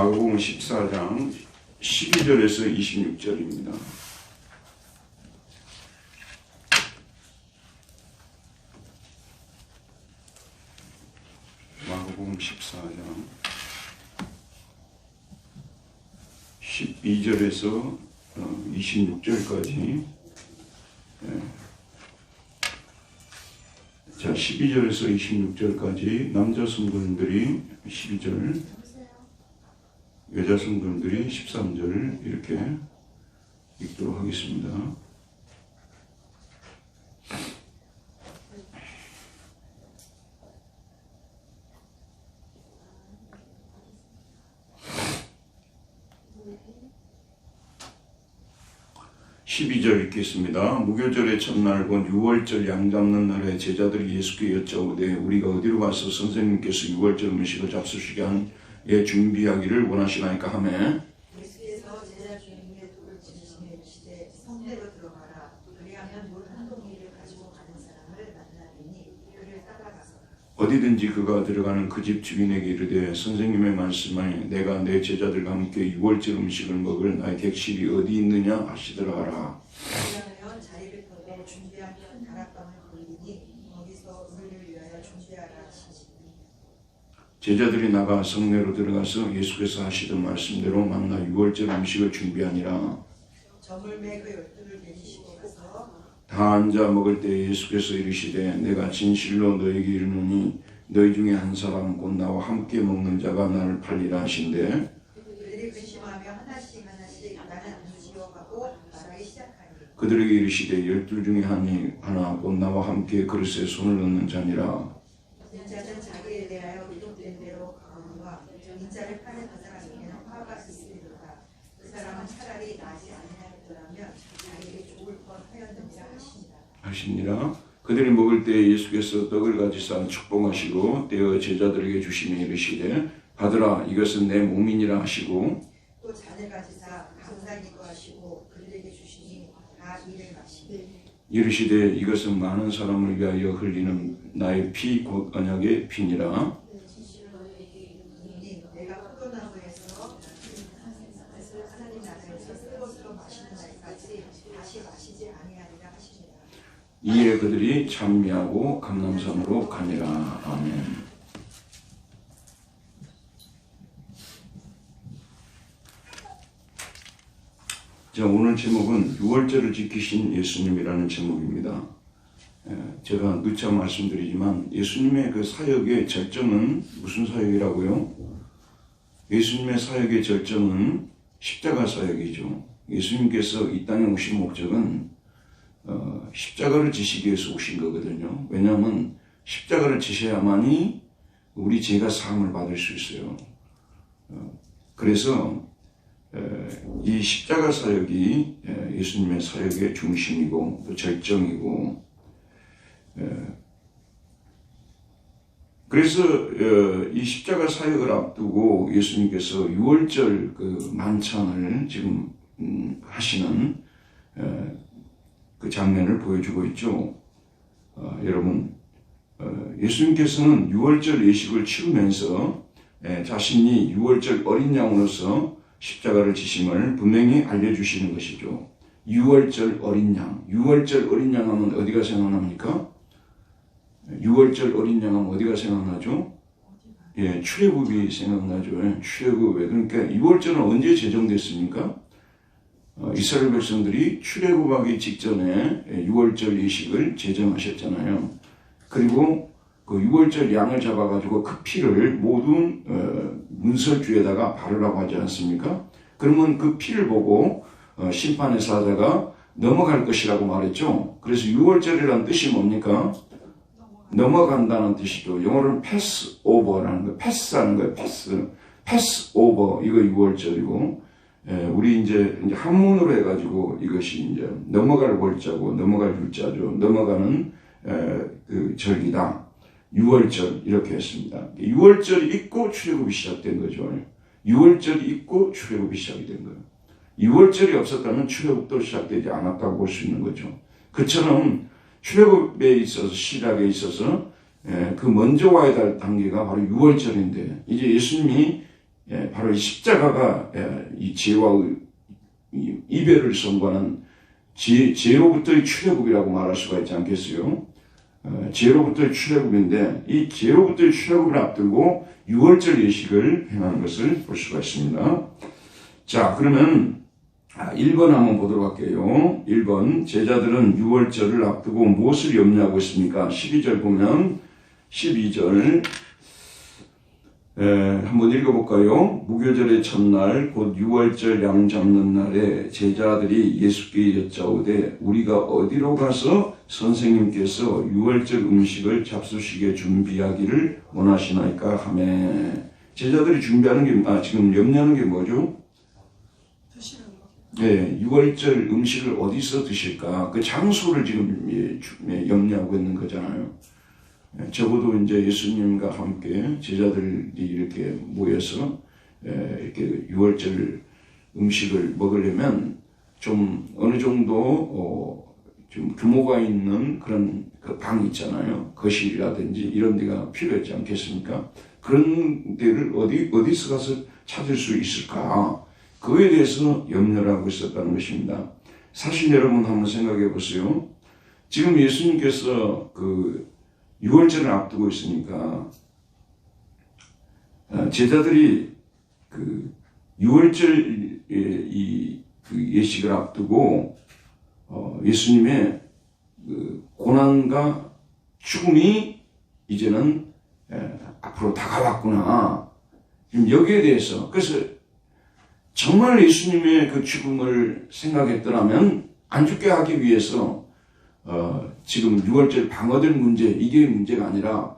마가복음 14장 12절에서 26절입니다. 마가복음 14장 12절에서 26절까지. 자, 12절에서 26절까지 남자 성도님들이 12절, 여자 성도님들이 13절 이렇게 읽도록 하겠습니다. (12절) 읽겠습니다. 무교절의 첫날 곧 유월절 양 잡는 날에 제자들이 예수께 여짜오되 우리가 어디로 가서 선생님께서 유월절 음식을 잡수시게 예 준비하기를 원하시나이까 하매 예수께서 제자 중에 돌을 찢으시며 이르시되 성내로 들어가라. 그리하면 물 한 동이를 가지고 가는 사람을 만나리니 그를 따라가서 어디든지 그가 들어가는 그 집 주인에게 이르되 선생님의 말씀에 내가 내 제자들과 함께 유월절 음식을 먹을 나의 객실이 어디 있느냐 하시더라 하라. 그러면 자리를 펴고 준비한 큰 다락방을 보이니 거기서 우리를 위하여 준비하라 하시니 제자들이 나가 성내로 들어가서 예수께서 하시던 말씀대로 만나 유월절 음식을 준비하니라. 저물매 그 12를 내리시고 가서 다 앉아 먹을 때 예수께서 이르시되 내가 진실로 너에게 이르노니 너희 중에 한 사람 곧 나와 함께 먹는 자가 나를 팔리라 하신대. 그들이 근심하며 하나씩 나는 누지요 하고 말하기 시작하니 그들에게 이르시되 12 중에 하나 곧 나와 함께 그릇에 손을 넣는 자니라. 인자는 자기에 대하여 기록된 대로 가오니와 인자를 파는 그 사람에게는 화가 있으리로다. 그 사람은 차라리 나지 아니하였더라면 자기에게 좋을 뻔하였느니라 하시니라. 그들이 먹을 때 예수께서 떡을 가지사 축복하시고 떼어 제자들에게 주시며 이르시되 받으라 이것은 내 몸이니라 하시고 또 잔을 가지사 감사히 기도하시고 그들에게 주시니 다 이를 마시니 이르시되 이것은 많은 사람을 위하여 흘리는 나의 피 곧 언약의 피니라. 내가 포도나무에서 하나님 나라에서 새 것으로 마시는 날까지 다시 마시지 아니하리라 하시니라. 이에 그들이 찬미하고 감람산으로 가니라. 아멘. 자, 오늘 제목은 유월절을 지키신 예수님이라는 제목입니다. 제가 누차 말씀드리지만 예수님의 그 사역의 절정은 무슨 사역이라고요? 예수님의 사역의 절정은 십자가 사역이죠. 예수님께서 이 땅에 오신 목적은 십자가를 지시기 위해서 오신 거거든요. 왜냐하면 십자가를 지셔야만이 우리 죄가 사함을 받을 수 있어요. 그래서 이 십자가 사역이 예수님의 사역의 중심이고 또 절정이고, 그래서 이 십자가 사역을 앞두고 예수님께서 유월절 그 만찬을 지금 하시는 그 장면을 보여주고 있죠. 여러분, 예수님께서는 유월절 예식을 치르면서 자신이 유월절 어린 양으로서 십자가를 지심을 분명히 알려주시는 것이죠. 유월절 어린 양. 유월절 어린 양 하면 어디가 생각납니까? 유월절 어린 양 하면 어디가 생각나죠? 예, 출애굽이 생각나죠. 출애굽. 그러니까 유월절은 언제 제정됐습니까? 이스라엘 백성들이 출애굽하기 직전에 유월절 예식을 제정하셨잖아요. 그리고 그 유월절 양을 잡아가지고 그 피를 모든 문설주에다가 바르라고 하지 않습니까? 그러면 그 피를 보고 심판의 사자가 넘어갈 것이라고 말했죠. 그래서 유월절이라는 뜻이 뭡니까? 넘어간다는 뜻이죠. 영어로는 패스 오버라는 거예요. 패스하는 거예요. 패스 오버. 이거 유월절이고, 우리 이제 한문으로 해가지고 이것이 이제 넘어갈 월자고 넘어갈 율자죠. 넘어가는 그 절기다. 유월절 이렇게 했습니다. 유월절이 있고 출애굽이 시작된 거죠. 유월절이 있고 출애굽이 시작이 된 거예요. 유월절이 없었다면 출애굽도 시작되지 않았다고 볼 수 있는 거죠. 그처럼 출애굽에 있어서 시작에 있어서 그 먼저 와야 될 단계가 바로 유월절인데 이제 예수님이 바로 이 십자가가 이 죄와 이 이별을 선고하는 죄로부터의 출애굽이라고 말할 수가 있지 않겠어요? 죄로부터의 출애굽인데 이 죄로부터의 출애굽을 앞두고 유월절 예식을 행하는 것을 볼 수가 있습니다. 자, 그러면 1번 한번 보도록 할게요. 1번, 제자들은 유월절을 앞두고 무엇을 염려하고 있습니까? 12절 보면 12절 한번 읽어볼까요? 무교절의 첫날 곧 유월절 양 잡는 날에 제자들이 예수께 여짜오되 우리가 어디로 가서 선생님께서 유월절 음식을 잡수시게 준비하기를 원하시나이까 하매. 제자들이 준비하는 게 지금 염려하는 게 뭐죠? 드시는 거. 네, 유월절 음식을 어디서 드실까? 그 장소를 지금 염려하고 있는 거잖아요. 적어도 이제 예수님과 함께 제자들이 이렇게 모여서 이렇게 유월절 음식을 먹으려면 좀 어느 정도 좀 규모가 있는 그런 그 방 있잖아요. 거실이라든지 이런 데가 필요했지 않겠습니까? 그런 데를 어디서 가서 찾을 수 있을까? 그에 대해서 염려를 하고 있었다는 것입니다. 사실 여러분 한번 생각해 보세요. 지금 예수님께서 그 유월절을 앞두고 있으니까 제자들이 그 유월절 그 예식을 앞두고 예수님의 그 고난과 죽음이 이제는 앞으로 다가왔구나. 지금 여기에 대해서 그래서 정말 예수님의 그 죽음을 생각했더라면 안 죽게 하기 위해서 지금 유월절 방어될 문제, 이게 문제가 아니라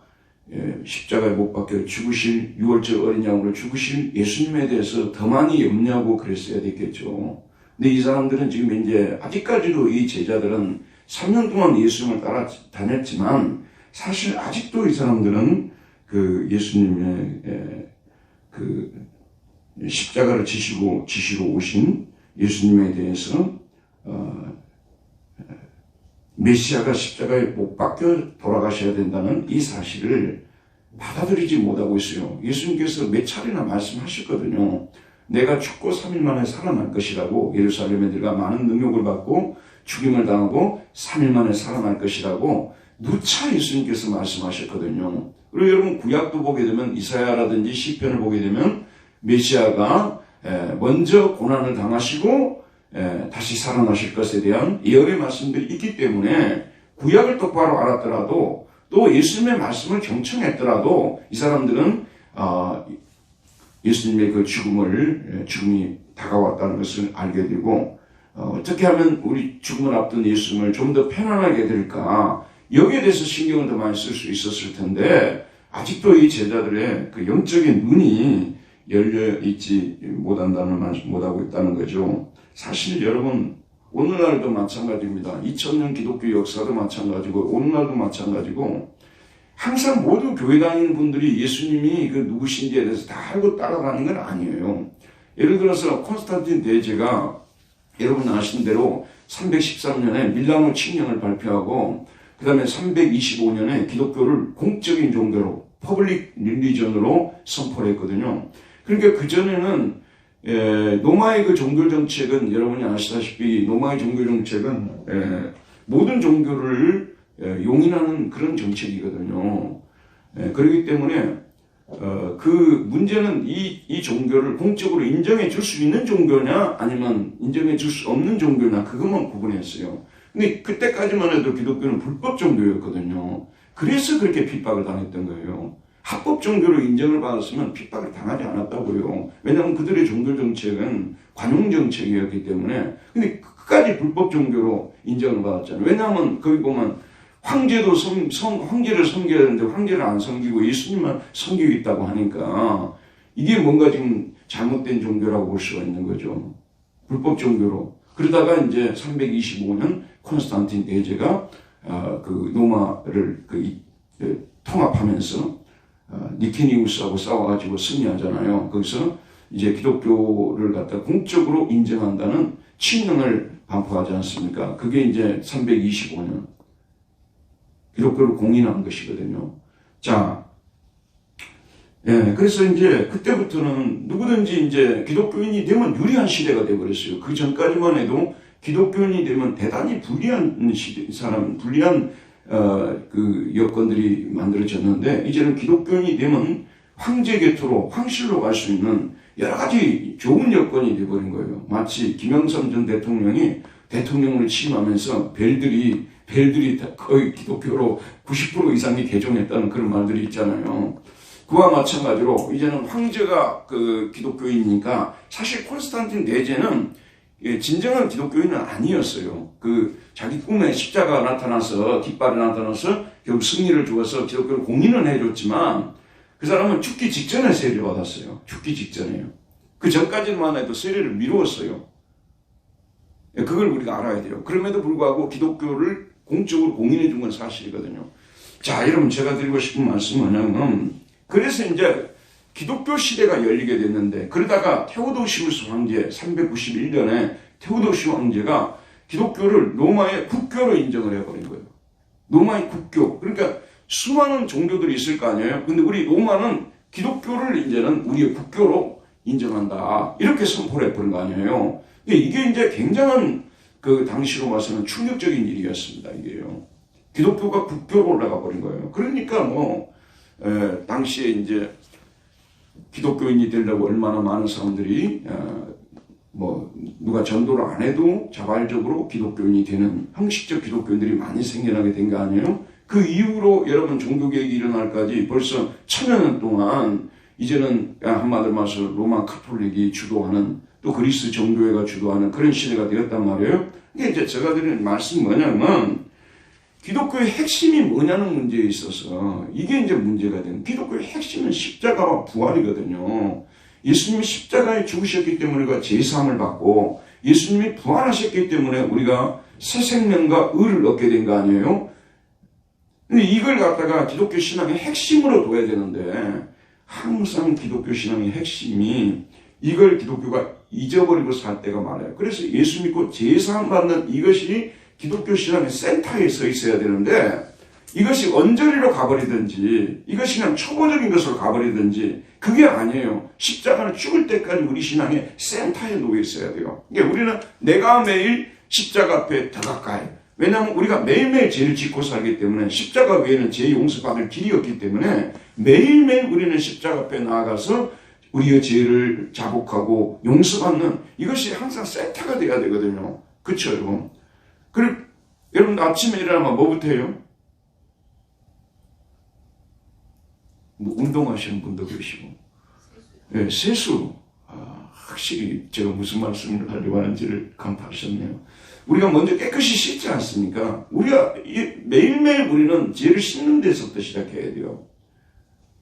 십자가에 못 박혀 죽으실 유월절 어린 양으로 죽으실 예수님에 대해서 더 많이 염려하고 그랬어야 됐겠죠. 근데 이 사람들은 지금 이제 아직까지도 이 제자들은 3년 동안 예수님을 따라다녔지만 사실 아직도 이 사람들은 그 예수님의 그 십자가를 지시러 오신 예수님에 대해서 메시아가 십자가에 못 박혀 돌아가셔야 된다는 이 사실을 받아들이지 못하고 있어요. 예수님께서 몇 차례나 말씀하셨거든요. 내가 죽고 3일 만에 살아날 것이라고, 예루살렘에 들어가 많은 능욕을 받고 죽임을 당하고 3일 만에 살아날 것이라고 누차 예수님께서 말씀하셨거든요. 그리고 여러분 구약도 보게 되면 이사야라든지 시편을 보게 되면 메시아가 먼저 고난을 당하시고 다시 살아나실 것에 대한 예언의 말씀들이 있기 때문에 구약을 똑바로 알았더라도 또 예수님의 말씀을 경청했더라도 이 사람들은 예수님의 그 죽음이 다가왔다는 것을 알게 되고 어떻게 하면 우리 죽음을 앞둔 예수님을 좀 더 편안하게 될까, 여기에 대해서 신경을 더 많이 쓸 수 있었을 텐데 아직도 이 제자들의 그 영적인 눈이 열려 있지 못하고 있다는 거죠. 사실 여러분 오늘날도 마찬가지입니다. 2000년 기독교 역사도 마찬가지고 오늘날도 마찬가지고 항상 모두 교회 다니는 분들이 예수님이 그 누구신지에 대해서 다 알고 따라가는 건 아니에요. 예를 들어서 콘스탄틴 대제가 여러분 아시는 대로 313년에 밀라노 칙령을 발표하고 그 다음에 325년에 기독교를 공적인 종교로 퍼블릭 릴리전으로 선포를 했거든요. 그러니까 그전에는 노마의 그 종교 정책은 여러분이 아시다시피 노마의 종교 정책은 모든 종교를 용인하는 그런 정책이거든요. 그렇기 때문에 그 문제는 이 종교를 공적으로 인정해 줄 수 있는 종교냐 아니면 인정해 줄 수 없는 종교냐 그것만 구분했어요. 근데 그때까지만 해도 기독교는 불법 종교였거든요. 그래서 그렇게 핍박을 당했던 거예요. 합법 종교로 인정을 받았으면 핍박을 당하지 않았다고요. 왜냐하면 그들의 종교 정책은 관용 정책이었기 때문에. 근데 끝까지 불법 종교로 인정을 받았잖아요. 왜냐하면 거기 보면 황제도 황제를 섬겨야 되는데 황제를 안 섬기고 예수님만 섬기고 있다고 하니까 이게 뭔가 지금 잘못된 종교라고 볼 수가 있는 거죠. 불법 종교로. 그러다가 이제 325년 콘스탄틴 대제가 그 로마를 통합하면서 니케니우스하고 싸워가지고 승리하잖아요. 거기서 이제 기독교를 갖다 공적으로 인정한다는 칙령을 반포하지 않습니까? 그게 이제 325년 기독교를 공인한 것이거든요. 자, 예, 그래서 이제 그때부터는 누구든지 이제 기독교인이 되면 유리한 시대가 되어버렸어요. 그 전까지만 해도 기독교인이 되면 대단히 불리한 불리한 그 여건들이 만들어졌는데, 이제는 기독교인이 되면 황제 곁으로, 황실로 갈 수 있는 여러 가지 좋은 여건이 되어버린 거예요. 마치 김영삼 전 대통령이 대통령을 취임하면서 벨들이 거의 기독교로 90% 이상이 개종했다는 그런 말들이 있잖아요. 그와 마찬가지로 이제는 황제가 그 기독교인이니까, 사실 콘스탄틴 대제는 진정한 기독교인은 아니었어요. 그 자기 꿈에 십자가가 나타나서, 깃발이 나타나서 결국 승리를 주어서 기독교를 공인은 해줬지만, 그 사람은 죽기 직전에 세례를 받았어요. 죽기 직전에요. 그 전까지만 해도 세례를 미루었어요. 그걸 우리가 알아야 돼요. 그럼에도 불구하고 기독교를 공적으로 공인해 준 건 사실이거든요. 자, 여러분, 제가 드리고 싶은 말씀은 뭐냐면, 그래서 이제 기독교 시대가 열리게 됐는데, 그러다가 테오도시우스 황제, 391년에 테오도시우스 황제가 기독교를 로마의 국교로 인정을 해버린 거예요. 로마의 국교. 그러니까 수많은 종교들이 있을 거 아니에요. 근데 우리 로마는 기독교를 이제는 우리의 국교로 인정한다, 이렇게 선포를 해버린 거 아니에요. 이게 이제 굉장한 그 당시로 봐서는 충격적인 일이었습니다. 이게요. 기독교가 국교로 올라가 버린 거예요. 그러니까 당시에 이제 기독교인이 되려고 얼마나 많은 사람들이 누가 전도를 안 해도 자발적으로 기독교인이 되는 형식적 기독교인들이 많이 생겨나게 된 거 아니에요? 그 이후로 여러분 종교개혁이 일어날까지 벌써 1000년 동안 이제는 한마디로 말해서 로마 카톨릭이 주도하는, 또 그리스 정교회가 주도하는 그런 시대가 되었단 말이에요. 이게 이제 제가 드리는 말씀이 뭐냐면, 기독교의 핵심이 뭐냐는 문제에 있어서 이게 이제 문제가 되는, 기독교의 핵심은 십자가와 부활이거든요. 예수님이 십자가에 죽으셨기 때문에 우리가 제사함을 받고, 예수님이 부활하셨기 때문에 우리가 새 생명과 의를 얻게 된 거 아니에요? 근데 이걸 갖다가 기독교 신앙의 핵심으로 둬야 되는데, 항상 기독교 신앙의 핵심이 이걸 기독교가 잊어버리고 살 때가 많아요. 그래서 예수 믿고 제사함 받는 이것이 기독교 신앙의 센터에 서 있어야 되는데, 이것이 언저리로 가버리든지, 이것이 그냥 초보적인 것으로 가버리든지, 그게 아니에요. 십자가는 죽을 때까지 우리 신앙의 센터에 놓여 있어야 돼요. 그러니까 우리는 내가 매일 십자가 앞에 더 가까이, 왜냐하면 우리가 매일매일 죄를 짓고 살기 때문에, 십자가 외에는 죄 용서받을 길이 없기 때문에 매일매일 우리는 십자가 앞에 나아가서 우리의 죄를 자복하고 용서받는, 이것이 항상 센터가 돼야 되거든요. 그렇죠, 여러분? 그리고 여러분 아침에 일어나면 뭐부터 해요? 운동하시는 분도 계시고, 세수. 확실히 제가 무슨 말씀을 하려고 하는지를 간파하셨네요. 우리가 먼저 깨끗이 씻지 않습니까? 우리가 매일매일 우리는 죄를 씻는 데서부터 시작해야 돼요.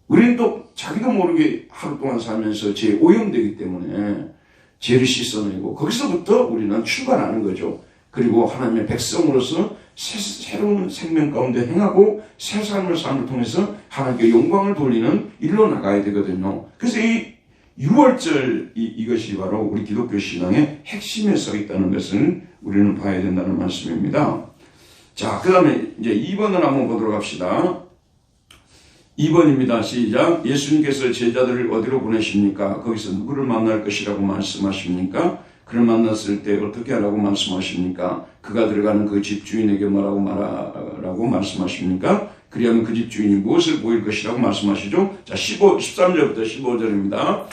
우리는 또 자기도 모르게 하루 동안 살면서 죄에 오염되기 때문에 죄를 씻어내고, 거기서부터 우리는 출발하는 거죠. 그리고 하나님의 백성으로서 새로운 생명 가운데 행하고 새 삶을 삶을 통해서 하나님께 영광을 돌리는 일로 나가야 되거든요. 그래서 이 6월절 이것이 바로 우리 기독교 신앙의 핵심에 서 있다는 것을 우리는 봐야 된다는 말씀입니다. 자, 그 다음에 이제 2번을 한번 보도록 합시다. 2번입니다. 시작. 예수님께서 제자들을 어디로 보내십니까? 거기서 누구를 만날 것이라고 말씀하십니까? 그를 만났을 때 어떻게 하라고 말씀하십니까? 그가 들어가는 그 집 주인에게 뭐라고 말하라고 말씀하십니까? 그리하면 그 집 주인이 무엇을 보일 것이라고 말씀하시죠? 자, 13절부터 15절입니다.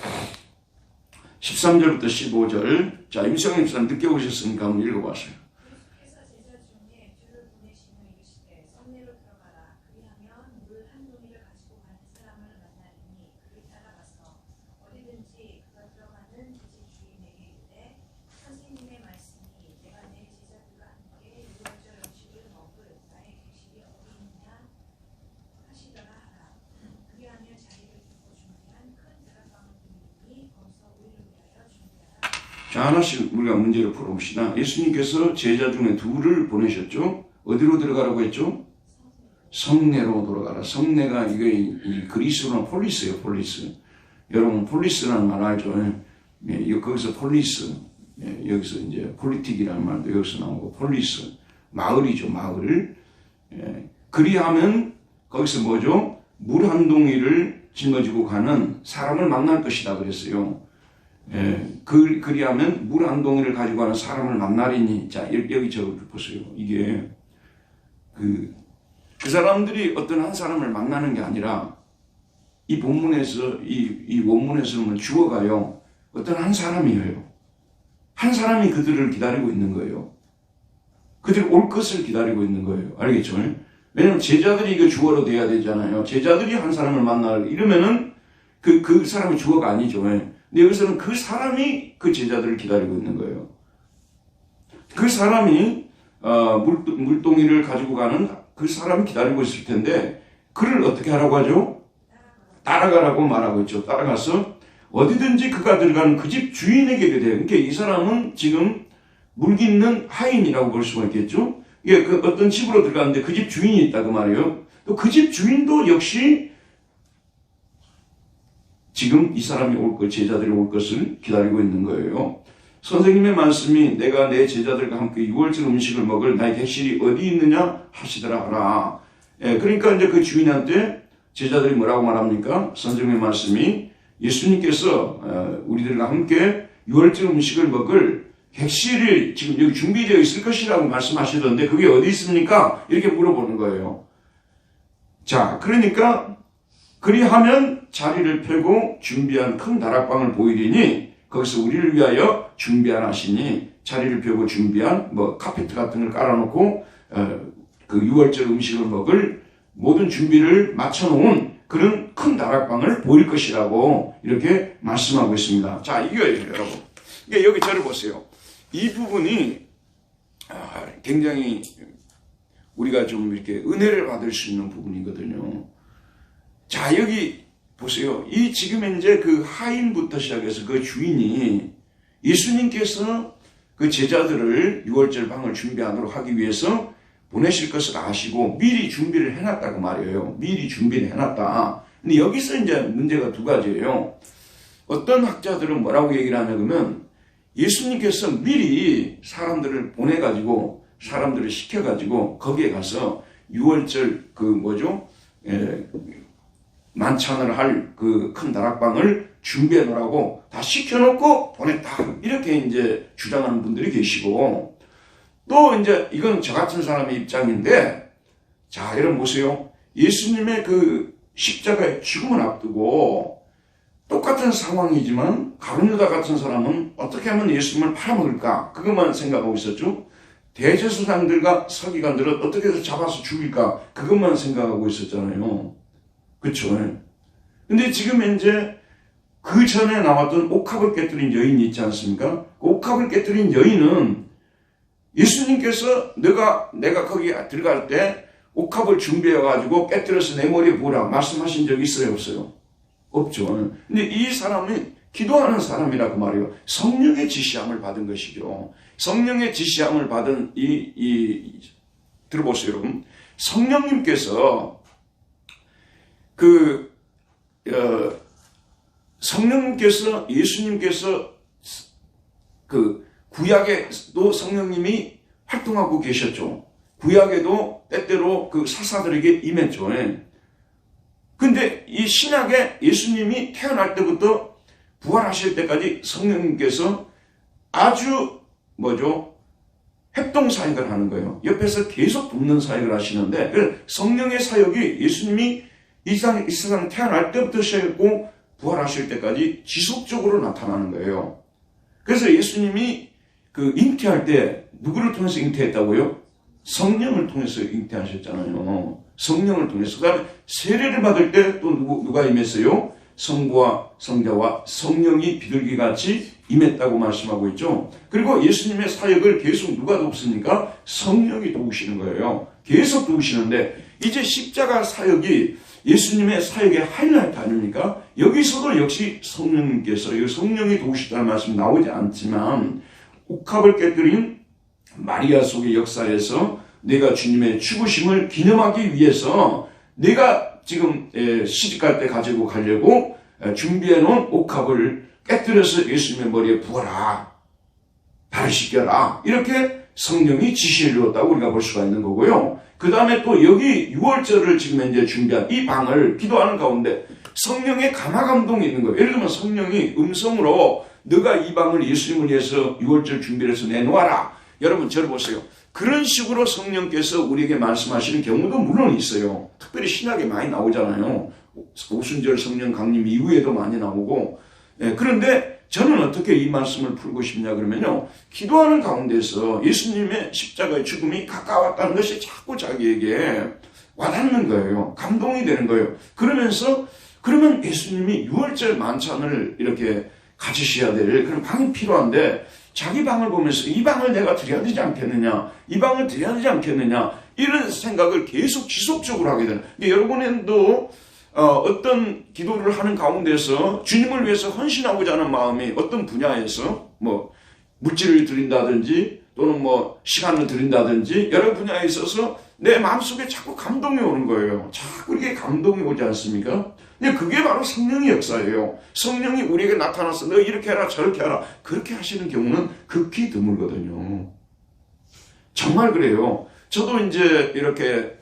13절부터 15절. 자, 임성현 집사님 늦게 오셨으니까 한번 읽어보세요. 예수께서 제자 중에 둘을 보내시며 이르시되 성내로 들어가라. 그리하면 물 한 동이를 가지고 가는 사람을 만나리니 그를 따라가서 어디든지 그가 들어가는 그 집 주인에게 이르되 선생님의 말씀이 내가 내 제자들과 함께 유월절 음식을 먹을 나의 객실이 어디 있느냐 하시더라 하라. 그리하며 자리를 두고 준비한 큰 다락방을 빌리니 거기서 우리를 위하여 준비하라. 자, 하나씩 우리가 문제를 풀어봅시다. 예수님께서 제자 중에 둘을 보내셨죠? 어디로 들어가라고 했죠? 성내로 들어가라. 성내가 이게 이 그리스어는 폴리스예요, 폴리스. 여러분 폴리스라는 말 알죠? 거기서 폴리스, 여기서 이제 폴리틱이라는 말도 여기서 나오고, 폴리스 마을이죠, 마을. 그리하면 거기서 뭐죠? 물 한 동이를 짊어지고 가는 사람을 만날 것이다 그랬어요. 그리하면 물 한 동이를 가지고 가는 사람을 만나리니. 자, 여기 보세요. 이게 그 사람들이 어떤 한 사람을 만나는 게 아니라 이 본문에서 이 원문에서는 주어가요. 어떤 한 사람이에요. 한 사람이 그들을 기다리고 있는 거예요. 그들이 올 것을 기다리고 있는 거예요. 알겠죠? 왜냐면 제자들이 이거 주어로 돼야 되잖아요. 제자들이 한 사람을 이러면은 그 사람이 주어가 아니죠. 근데 여기서는 그 사람이 그 제자들을 기다리고 있는 거예요. 그 사람이 물동이를 가지고 가는 그 사람이 기다리고 있을 텐데 그를 어떻게 하라고 하죠? 따라가라고 말하고 있죠. 따라가서 어디든지 그가 들어가는 그 집 주인에게 돼요. 그러니까 이 사람은 지금 물깃는 하인이라고 볼 수가 있겠죠. 예, 그 어떤 집으로 들어가는데 그 집 주인이 있다 그 말이에요. 또 그 집 주인도 역시 지금 이 사람이 제자들이 올 것을 기다리고 있는 거예요. 선생님의 말씀이 내가 내 제자들과 함께 유월절 음식을 먹을 나의 객실이 어디 있느냐 하시더라 하라. 예, 그러니까 이제 그 주인한테 제자들이 뭐라고 말합니까? 선생님의 말씀이 예수님께서 우리들과 함께 유월절 음식을 먹을 객실이 지금 여기 준비되어 있을 것이라고 말씀하시던데 그게 어디 있습니까? 이렇게 물어보는 거예요. 자, 그러니까 그리하면 자리를 펴고 준비한 큰 다락방을 보이리니 거기서 우리를 위하여 준비하시니 자리를 펴고 준비한 카페트 같은 걸 깔아놓고 그 유월절 음식을 먹을 모든 준비를 마쳐놓은 그런 큰 다락방을 보일 것이라고 이렇게 말씀하고 있습니다. 자, 이거예요, 여러분. 여기 저를 보세요. 이 부분이 굉장히 우리가 좀 이렇게 은혜를 받을 수 있는 부분이거든요. 자, 여기 보세요. 이 지금 이제 그 하인부터 시작해서 그 주인이 예수님께서 그 제자들을 유월절 방을 준비하도록 하기 위해서 보내실 것을 아시고 미리 준비를 해놨다고 말이에요. 미리 준비를 해놨다. 근데 여기서 이제 문제가 두 가지예요. 어떤 학자들은 뭐라고 얘기를 하냐면 예수님께서 미리 사람들을 보내가지고 사람들을 시켜가지고 거기에 가서 유월절 만찬을 할 그 큰 다락방을 준비해 놓으라고 다 시켜놓고 보냈다. 이렇게 이제 주장하는 분들이 계시고 또 이제 이건 저 같은 사람의 입장인데 자, 여러분 보세요. 예수님의 그 십자가의 죽음을 앞두고 똑같은 상황이지만 가룟유다 같은 사람은 어떻게 하면 예수님을 팔아먹을까? 그것만 생각하고 있었죠. 대제사장들과 서기관들은 어떻게 해서 잡아서 죽일까? 그것만 생각하고 있었잖아요. 그렇죠. 근데 지금 이제 그 전에 나왔던 옥합을 깨뜨린 여인이 있지 않습니까? 그 옥합을 깨뜨린 여인은 예수님께서 내가 거기 들어갈 때 옥합을 준비해가지고 깨뜨려서 내 머리에 부으라 말씀하신 적이 있어요, 없어요? 없죠. 근데 이 사람이 기도하는 사람이라고 말이에요. 성령의 지시함을 받은 것이죠. 성령의 지시함을 받은 들어보세요, 여러분. 성령님께서 예수님께서 그 구약에도 성령님이 활동하고 계셨죠. 구약에도 때때로 그 사사들에게 임했죠. 근데 이 신약에 예수님이 태어날 때부터 부활하실 때까지 성령님께서 아주 협동 사역을 하는 거예요. 옆에서 계속 돕는 사역을 하시는데 성령의 사역이 예수님이 이 세상에 태어날 때부터 시작했고 부활하실 때까지 지속적으로 나타나는 거예요. 그래서 예수님이 그 잉태할 때 누구를 통해서 잉태했다고요? 성령을 통해서 잉태하셨잖아요. 성령을 통해서. 그 다음에 세례를 받을 때 또 누가 임했어요? 성부와 성자와 성령이 비둘기같이 임했다고 말씀하고 있죠. 그리고 예수님의 사역을 계속 누가 돕습니까? 성령이 도우시는 거예요. 계속 도우시는데 이제 십자가 사역이 예수님의 사역의 하이라이트 아닙니까? 여기서도 역시 성령님께서 성령이 도우시다는 말씀 나오지 않지만 옥합을 깨뜨린 마리아 속의 역사에서 내가 주님의 죽으심을 기념하기 위해서 내가 지금 시집갈 때 가지고 가려고 준비해놓은 옥합을 깨뜨려서 예수님의 머리에 부어라. 발을 씻겨라. 이렇게 성령이 지시를 이루었다고 우리가 볼 수가 있는 거고요. 그 다음에 또 여기 유월절을 지금 이제 준비한 이 방을 기도하는 가운데 성령의 감화감동이 있는 거예요. 예를 들면 성령이 음성으로 너가 이 방을 예수님을 위해서 6월절 준비를 해서 내놓아라. 여러분 저를 보세요. 그런 식으로 성령께서 우리에게 말씀하시는 경우도 물론 있어요. 특별히 신약에 많이 나오잖아요. 오순절 성령 강림 이후에도 많이 나오고. 그런데 저는 어떻게 이 말씀을 풀고 싶냐 그러면요. 기도하는 가운데서 예수님의 십자가의 죽음이 가까웠다는 것이 자꾸 자기에게 와닿는 거예요. 감동이 되는 거예요. 그러면 예수님이 6월절 만찬을 이렇게 가지셔야 될 그런 방이 필요한데 자기 방을 보면서 이 방을 내가 드려야 되지 않겠느냐, 이 방을 드려야 되지 않겠느냐 이런 생각을 계속 지속적으로 하게 되는. 여러분도 어떤 기도를 하는 가운데서 주님을 위해서 헌신하고자 하는 마음이 어떤 분야에서 뭐 물질을 드린다든지 또는 뭐 시간을 드린다든지 여러 분야에 있어서 내 마음속에 자꾸 감동이 오는 거예요. 자꾸 이렇게 감동이 오지 않습니까? 근데 그게 바로 성령의 역사예요. 성령이 우리에게 나타나서 너 이렇게 해라 저렇게 하라 그렇게 하시는 경우는 극히 드물거든요. 정말 그래요. 저도 이제 이렇게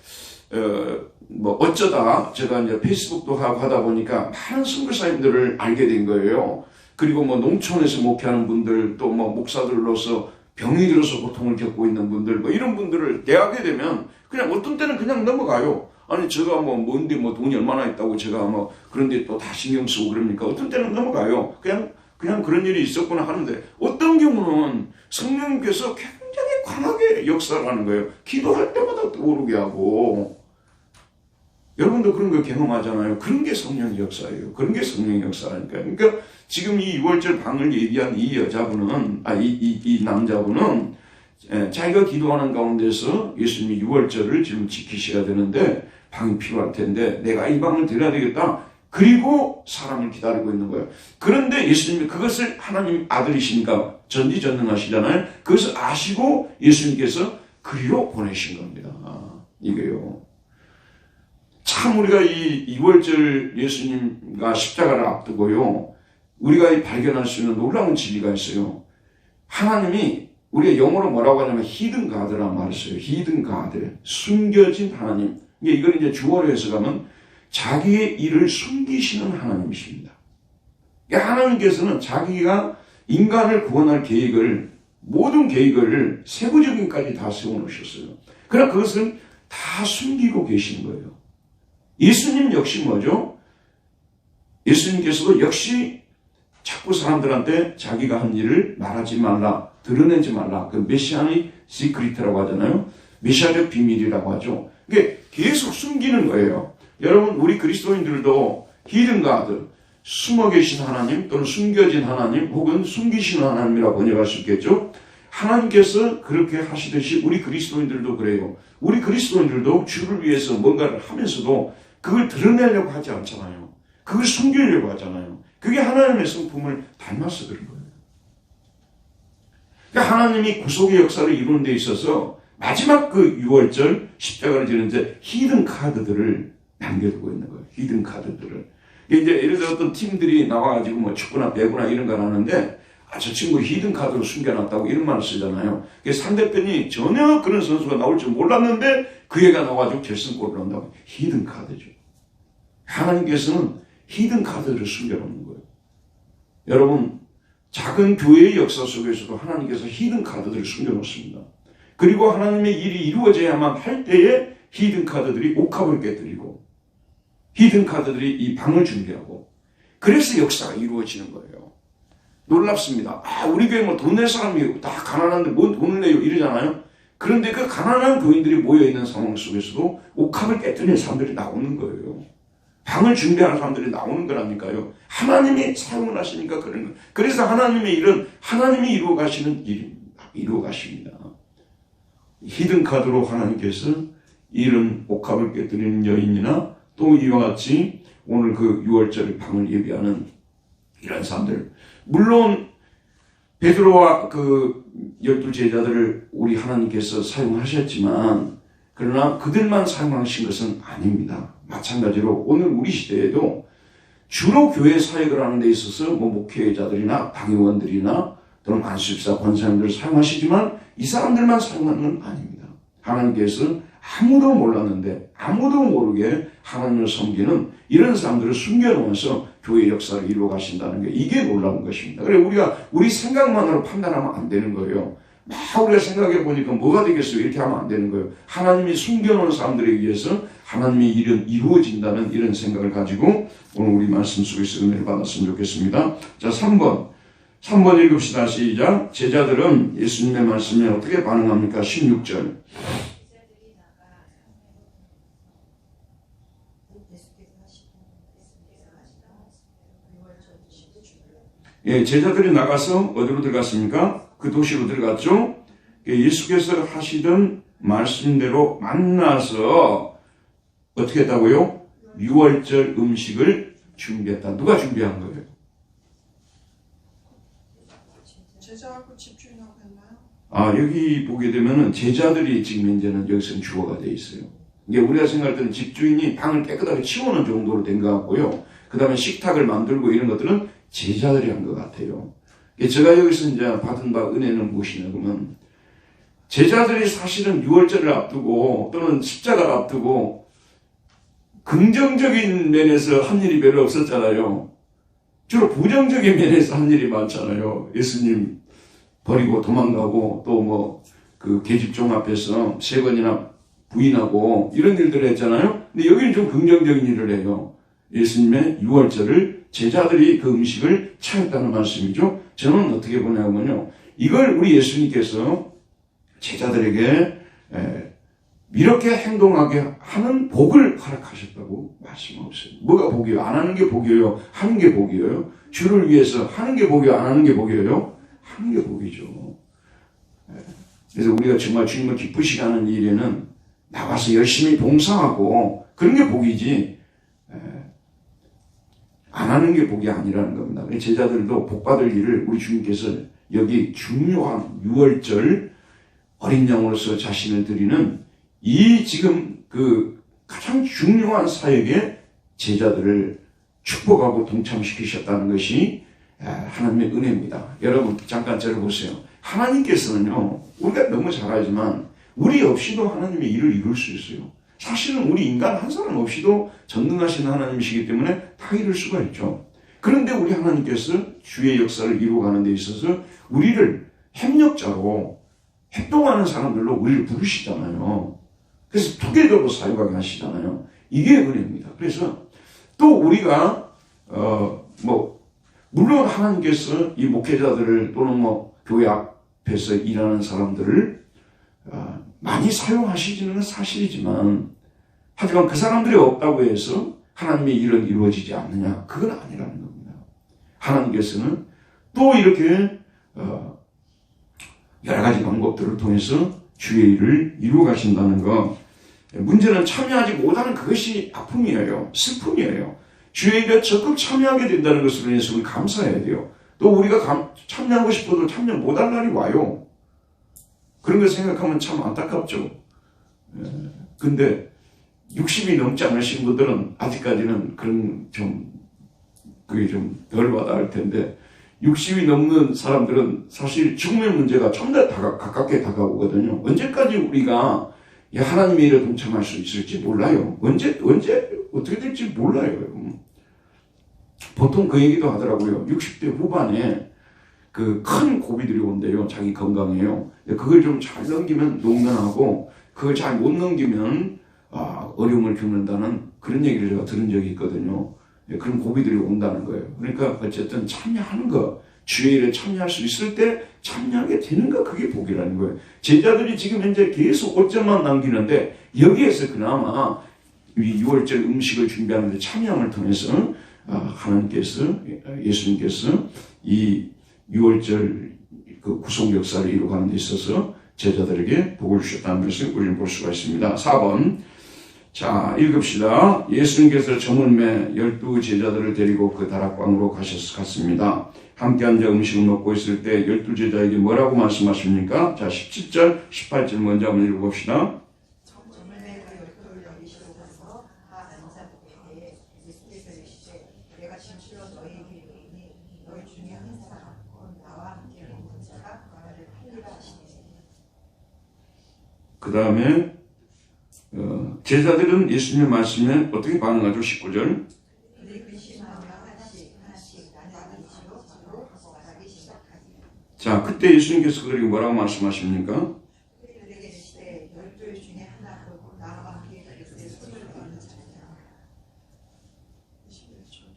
어쩌다 제가 이제 페이스북도 하고 하다 보니까 많은 선교사님들을 알게 된 거예요. 그리고 뭐 농촌에서 목회하는 분들 또 뭐 목사들로서 병이 들어서 고통을 겪고 있는 분들 뭐 이런 분들을 대하게 되면 그냥 어떤 때는 그냥 넘어가요. 아니 제가 뭐 뭔데 뭐 돈이 얼마나 있다고 제가 뭐 그런데 또 다 신경 쓰고 그럽니까? 어떤 때는 넘어가요. 그냥 그런 일이 있었구나 하는데 어떤 경우는 성령님께서 굉장히 강하게 역사를 하는 거예요. 기도할 때마다 떠오르게 하고. 여러분도 그런 거 경험하잖아요. 그런 게 성령의 역사예요. 그런 게 성령의 역사라니까요. 그러니까 지금 이 6월절 방을 얘기한 이 여자분은, 이 남자분은 자기가 기도하는 가운데서 예수님이 6월절을 지금 지키셔야 되는데 방이 필요할 텐데 내가 이 방을 드려야 되겠다. 그리고 사람을 기다리고 있는 거예요. 그런데 예수님이 그것을 하나님 아들이시니까 전지전능하시잖아요. 그것을 아시고 예수님께서 그리로 보내신 겁니다. 이게요. 참 우리가 이 6월절 예수님과 십자가를 앞두고요. 우리가 발견할 수 있는 놀라운 진리가 있어요. 하나님이 우리가 영어로 뭐라고 하냐면 히든 가드라는 말을 써요. 히든 가드. 숨겨진 하나님. 이걸 이제 주어로 해석하면 자기의 일을 숨기시는 하나님이십니다. 하나님께서는 자기가 인간을 구원할 계획을 모든 계획을 세부적인까지 다 세워놓으셨어요. 그러나 그것을 다 숨기고 계시는 거예요. 예수님 역시 뭐죠? 예수님께서도 역시 자꾸 사람들한테 자기가 한 일을 말하지 말라, 드러내지 말라. 그 메시아의 시크릿이라고 하잖아요. 메시아적 비밀이라고 하죠. 이게 계속 숨기는 거예요. 여러분, 우리 그리스도인들도 히든 가드, 숨어 계신 하나님 또는 숨겨진 하나님 혹은 숨기시는 하나님이라고 번역할 수 있겠죠. 하나님께서 그렇게 하시듯이 우리 그리스도인들도 그래요. 우리 그리스도인들도 주를 위해서 뭔가를 하면서도 그걸 드러내려고 하지 않잖아요. 그걸 숨기려고 하잖아요. 그게 하나님의 성품을 닮아서 그런 거예요. 그러니까 하나님이 구속의 역사를 이루는 데 있어서 마지막 그 6월절 십자가를 지는데 히든 카드들을 남겨두고 있는 거예요. 히든 카드들을. 이제 예를 들어 어떤 팀들이 나와가지고 뭐 축구나 배구나 이런 걸 하는데 저 친구 히든 카드로 숨겨놨다고 이런 말을 쓰잖아요. 상대편이 전혀 그런 선수가 나올 줄 몰랐는데 그 애가 나와가지고 결승골을 넣는다고. 히든 카드죠. 하나님께서는 히든 카드를 숨겨놓는 거예요. 여러분, 작은 교회의 역사 속에서도 하나님께서 히든 카드들을 숨겨놓습니다. 그리고 하나님의 일이 이루어져야만 할 때에 히든 카드들이 옥합을 깨뜨리고 히든 카드들이 이 방을 준비하고 그래서 역사가 이루어지는 거예요. 놀랍습니다. 우리 교회 뭐 돈 낼 사람이 다 가난한데 뭔 돈을 내요 이러잖아요. 그런데 그 가난한 교인들이 모여있는 상황 속에서도 옥합을 깨뜨리는 사람들이 나오는 거예요. 방을 준비하는 사람들이 나오는 거라니까요. 하나님이 사용을 하시니까 그런 거예요. 그래서 하나님의 일은 하나님이 이루어 가시는 일입니다. 이루어 가십니다. 히든 카드로 하나님께서 이런 옥합을 깨뜨리는 여인이나 또 이와 같이 오늘 그 6월절 방을 예비하는 이런 사람들. 물론 베드로와 그 12 제자들을 우리 하나님께서 사용하셨지만 그러나 그들만 사용하신 것은 아닙니다. 마찬가지로 오늘 우리 시대에도 주로 교회 사역을 하는 데 있어서 뭐 목회자들이나 당의원들이나 또는 안수집사 권사님들을 사용하시지만 이 사람들만 사용하는 건 아닙니다. 하나님께서 아무도 몰랐는데 아무도 모르게 하나님을 섬기는 이런 사람들을 숨겨놓아서 교회 역사를 이루어 가신다는 게 이게 놀라운 것입니다. 그래 우리가 우리 생각만으로 판단하면 안 되는 거예요. 막 우리가 생각해 보니까 뭐가 되겠어요? 이렇게 하면 안 되는 거예요. 하나님이 숨겨놓은 사람들에 의해서 하나님의 일은 이루어진다는 이런 생각을 가지고 오늘 우리 말씀 속에서 은혜를 받았으면 좋겠습니다. 자, 3번 읽읍시다. 시작. 제자들은 예수님의 말씀에 어떻게 반응합니까? 16절. 예, 제자들이 나가서 어디로 들어갔습니까? 그 도시로 들어갔죠. 예수께서 하시던 말씀대로 만나서 어떻게 했다고요? 6월절 음식을 준비했다. 누가 준비한 거예요? 제자하고 집주인하고 했나요? 아, 여기 보게 되면은 제자들이 지금 현재는 여기서는 주어가 돼 있어요. 이게 우리가 생각할 때는 집주인이 방을 깨끗하게 치우는 정도로 된 것 같고요. 그 다음에 식탁을 만들고 이런 것들은 제자들이 한 것 같아요. 제가 여기서 이제 받은 바 은혜는 무엇이냐 그러면 제자들이 사실은 6월절을 앞두고 또는 십자가를 앞두고 긍정적인 면에서 한 일이 별로 없었잖아요. 주로 부정적인 면에서 한 일이 많잖아요. 예수님 버리고 도망가고 또 뭐 그 계집종 앞에서 3번이나 부인하고 이런 일들을 했잖아요. 근데 여기는 좀 긍정적인 일을 해요. 예수님의 6월절을 제자들이 그 음식을 차렸다는 말씀이죠. 저는 어떻게 보냐면요. 이걸 우리 예수님께서 제자들에게 이렇게 행동하게 하는 복을 허락하셨다고 말씀하셨어요. 뭐가 복이에요? 안 하는 게 복이에요? 하는 게 복이에요? 주를 위해서 하는 게 복이에요? 안 하는 게 복이에요? 하는 게 복이죠. 그래서 우리가 정말 주님을 기쁘시게 하는 일에는 나가서 열심히 봉사하고 그런 게 복이지 안 하는 게 복이 아니라는 겁니다. 제자들도 복받을 일을 우리 주님께서 여기 중요한 6월절 어린 양으로서 자신을 드리는 이 지금 그 가장 중요한 사역에 제자들을 축복하고 동참시키셨다는 것이 하나님의 은혜입니다. 여러분 잠깐 저를 보세요. 하나님께서는요 우리가 너무 잘 알지만 우리 없이도 하나님의 일을 이룰 수 있어요. 사실은 우리 인간 한 사람 없이도 전능하신 하나님이시기 때문에 다 이룰 수가 있죠. 그런데 우리 하나님께서 주의 역사를 이루어가는 데 있어서 우리를 협력자로 협동하는 사람들로 우리를 부르시잖아요. 그래서 투게더로 사역하게 하시잖아요. 이게 은혜입니다. 그래서 또 우리가 물론 하나님께서 이 목회자들을 또는 교회 앞에서 일하는 사람들을 많이 사용하시지는 사실이지만 하지만 그 사람들이 없다고 해서 하나님의 일은 이루어지지 않느냐? 그건 아니라는 겁니다. 하나님께서는 또 이렇게 여러 가지 방법들을 통해서 주의 일을 이루어 가신다는 것. 문제는 참여하지 못하는 그것이 아픔이에요. 슬픔이에요. 주의 일에 적극 참여하게 된다는 것으로 인해서 우리 감사해야 돼요. 또 우리가 참여하고 싶어도 참여 못할 날이 와요. 그런 걸 생각하면 참 안타깝죠. 근데 60이 넘지 않으신 분들은 아직까지는 그런 그게 좀 덜 와닿을 텐데 60이 넘는 사람들은 사실 죽음의 문제가 좀 더 가깝게 다가오거든요. 언제까지 우리가 하나님의 일에 동참할 수 있을지 몰라요. 언제 어떻게 될지 몰라요. 보통 그 얘기도 하더라고요. 60대 후반에 그 큰 고비들이 온대요. 자기 건강에요. 그걸 좀 잘 넘기면 농면하고 그걸 잘 못 넘기면 어려움을 겪는다는 그런 얘기를 제가 들은 적이 있거든요. 그런 고비들이 온다는 거예요. 그러니까 어쨌든 참여하는 거, 주의 일에 참여할 수 있을 때 참여하게 되는 거, 그게 복이라는 거예요. 제자들이 지금 현재 계속 5점만 남기는데 여기에서 그나마 이 6월절 음식을 준비하는 데 참여함을 통해서 하나님께서 예수님께서 이 6월절 그 구속 역사를 이루어가는 데 있어서 제자들에게 복을 주셨다는 것을 우리는 볼 수가 있습니다. 4번. 자, 읽읍시다. 예수님께서 저물매 12 제자들을 데리고 그 다락방으로 갔습니다. 함께 앉아 음식을 먹고 있을 때 12 제자에게 뭐라고 말씀하십니까? 자, 17절, 18절 먼저 한번 읽어봅시다. 저물매 그 12를 여기시고 가서 다 앉아보게 예수께서 이르시되 내가 진실로 너희에게 이르노니 너희 중에 한 사람 곧 나와 함께 먹는 자가 나를 팔리라 하시니. 그 다음에 제자들은 예수님의 말씀에 어떻게 반응하죠? 19절. 그들이 근심하며 하나씩 나누기로 하고 가기 시작하니. 자, 그때 예수님께서 그들에게 뭐라고 말씀하십니까? 그들에게 이르시되 열둘 중에 하나 곧 나와 함께 그리스도의 손을 얻는 자니라.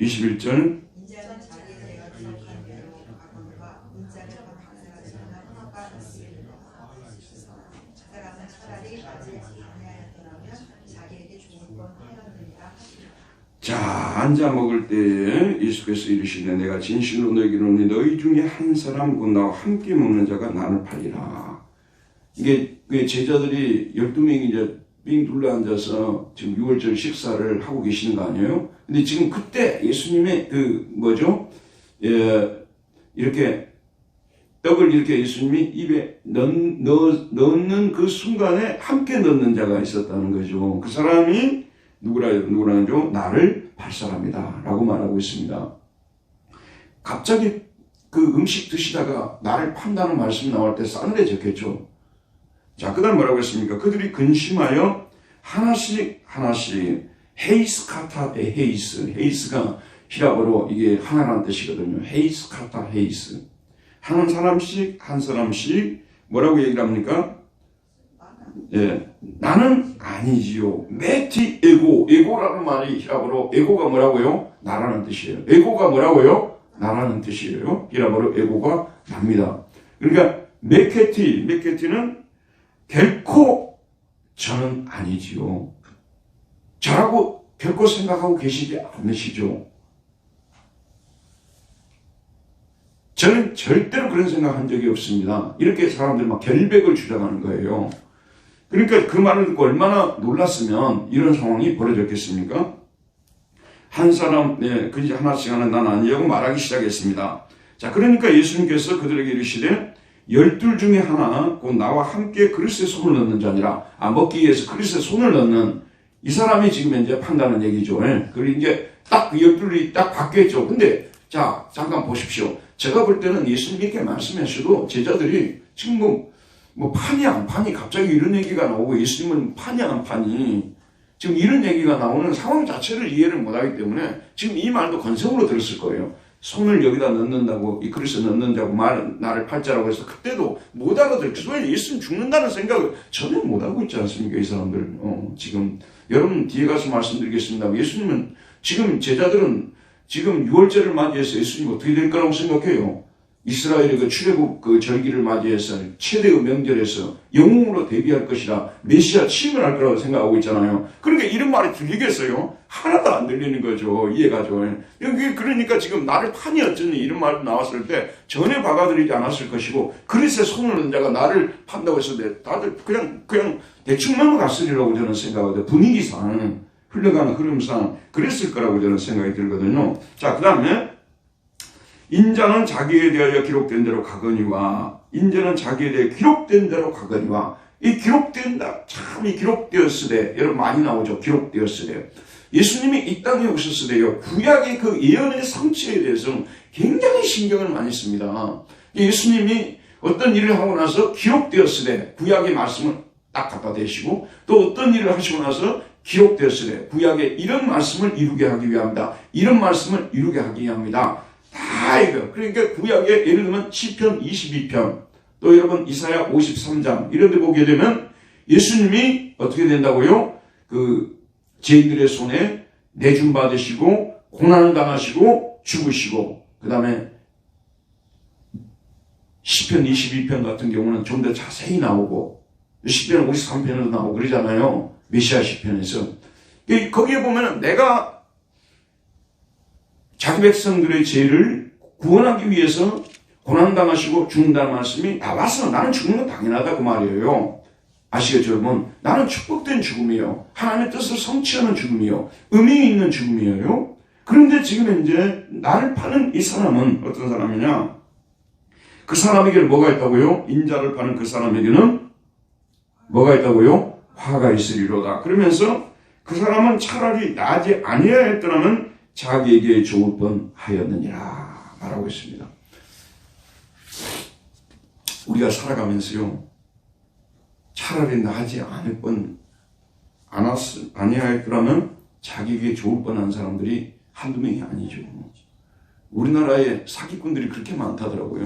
21절. 인자는 자기의 내가 기록한 대로 가거니와 인자를 받는 자는 화가 있으리로다. 그 사람은 차라리 나지 아니하였더라면 자기에게 좋은 건 하였느니라 하시니라. 자, 앉아 먹을 때에 예수께서 이르시되 내가 진실로 너희에게 이르노니 너희 중에 한 사람 곧 나와 함께 먹는 자가 나를 팔리라. 이게 제자들이 12명이 이제 빙 둘러앉아서 지금 6월절 식사를 하고 계시는 거 아니에요? 근데 지금 그때 예수님의 이렇게 떡을 이렇게 예수님이 입에 넣는 그 순간에 함께 넣는 자가 있었다는 거죠. 그 사람이 누구라죠? 나를 팔 사람이다 라고 말하고 있습니다. 갑자기 그 음식 드시다가 나를 판다는 말씀이 나올 때 싸늘해졌겠죠. 자, 그 다음 뭐라고 했습니까? 그들이 근심하여 하나씩 헤이스카타의 헤이스가 히라보로 이게 하나라는 뜻이거든요. 헤이스카타 헤이스. 한 사람씩 뭐라고 얘기를 합니까? 예, 나는 아니지요. 메티 에고라는 말이 히라보로 에고가 뭐라고요? 나라는 뜻이에요. 에고가 뭐라고요? 나라는 뜻이에요. 히라보로 에고가 납니다. 그러니까 메케티는 결코 저는 아니지요. 저라고 결코 생각하고 계시지 않으시죠. 저는 절대로 그런 생각한 적이 없습니다. 이렇게 사람들이 막 결백을 주장하는 거예요. 그러니까 그 말을 듣고 얼마나 놀랐으면 이런 상황이 벌어졌겠습니까? 한 사람, 그지 하나씩 하는 난 아니라고 말하기 시작했습니다. 자, 그러니까 예수님께서 그들에게 이르시되 12 중에 하나 곧 나와 함께 그릇에 손을 넣는 자니라. 먹기 위해서 그릇에 손을 넣는 이 사람이 지금 이제 판다는 얘기죠. 그리고 이제 딱 그 12이 딱 바뀌었죠. 근데 자, 잠깐 보십시오. 제가 볼 때는 예수님 이렇게 말씀하셔도 제자들이 지금 뭐 파니 안 파니 갑자기 이런 얘기가 나오고 예수님은 파니 안 파니 지금 이런 얘기가 나오는 상황 자체를 이해를 못하기 때문에 지금 이 말도 건성으로 들었을 거예요. 손을 여기다 넣는다고 이 그릇에 넣는다고 나를 팔자라고 해서 그때도 못 알아들었죠. 왜 예수님 죽는다는 생각을 전혀 못하고 있지 않습니까? 이 사람들. 지금 여러분 뒤에 가서 말씀드리겠습니다. 예수님은 지금 제자들은 지금 6월절을 맞이해서 예수님 어떻게 될 거라고 생각해요? 이스라엘의 그 출애굽 그 절기를 맞이해서 최대의 명절에서 영웅으로 데뷔할 것이라 메시아 취임을 할 거라고 생각하고 있잖아요. 그러니까 이런 말이 들리겠어요? 하나도 안 들리는 거죠. 이해가죠. 여기 그러니까 지금 나를 파니 어쩌니 이런 말 나왔을 때 전혀 받아들이지 않았을 것이고 그릇에 손을 넣은 자가 나를 판다고 해서 다들 그냥 대충 넘어갔으리라고 저는 생각하거든요. 분위기상 흘러가는 흐름상 그랬을 거라고 저는 생각이 들거든요. 자, 그 다음에 인자는 자기에 대하여 기록된 대로 가거니와 인자는 자기에 대해 기록된 대로 가거니와 이 기록된다 참 이 기록되었으되 여러분 많이 나오죠. 기록되었으되 예수님이 이 땅에 오셨으되요 구약의 그 예언의 성취에 대해서는 굉장히 신경을 많이 씁니다. 예수님이 어떤 일을 하고 나서 기록되었으되 구약의 말씀을 딱 갖다 대시고 또 어떤 일을 하시고 나서 기록되었으되 구약의 이런 말씀을 이루게 하기 위함이다. 이런 말씀을 이루게 하기 위함이다. 다 이거. 그러니까 구약에 예를 들면 시편 22편 또 여러분 이사야 53장 이런 데 보게 되면 예수님이 어떻게 된다고요? 그 죄인들의 손에 내준 받으시고 고난을 당하시고 죽으시고 그 다음에 시편 22편 같은 경우는 좀 더 자세히 나오고 시편 53편에도 나오고 그러잖아요. 메시아 시편에서. 거기에 보면은 내가 자기 백성들의 죄를 구원하기 위해서 고난당하시고 죽는다는 말씀이 나와서 나는 죽는 건 당연하다 그 말이에요. 아시겠죠 여러분? 나는 축복된 죽음이에요. 하나님의 뜻을 성취하는 죽음이에요. 의미 있는 죽음이에요. 그런데 지금 이제 나를 파는 이 사람은 어떤 사람이냐? 그 사람에게는 뭐가 있다고요? 인자를 파는 그 사람에게는 뭐가 있다고요? 화가 있으리로다. 그러면서 그 사람은 차라리 나지 아니하였더라면 자기에게 좋을 뻔하였느니라 말하고 있습니다. 우리가 살아가면서요 차라리 나지 않을 뻔 아니하였더라면 자기에게 좋을 뻔한 사람들이 한두 명이 아니죠. 우리나라에 사기꾼들이 그렇게 많다더라고요.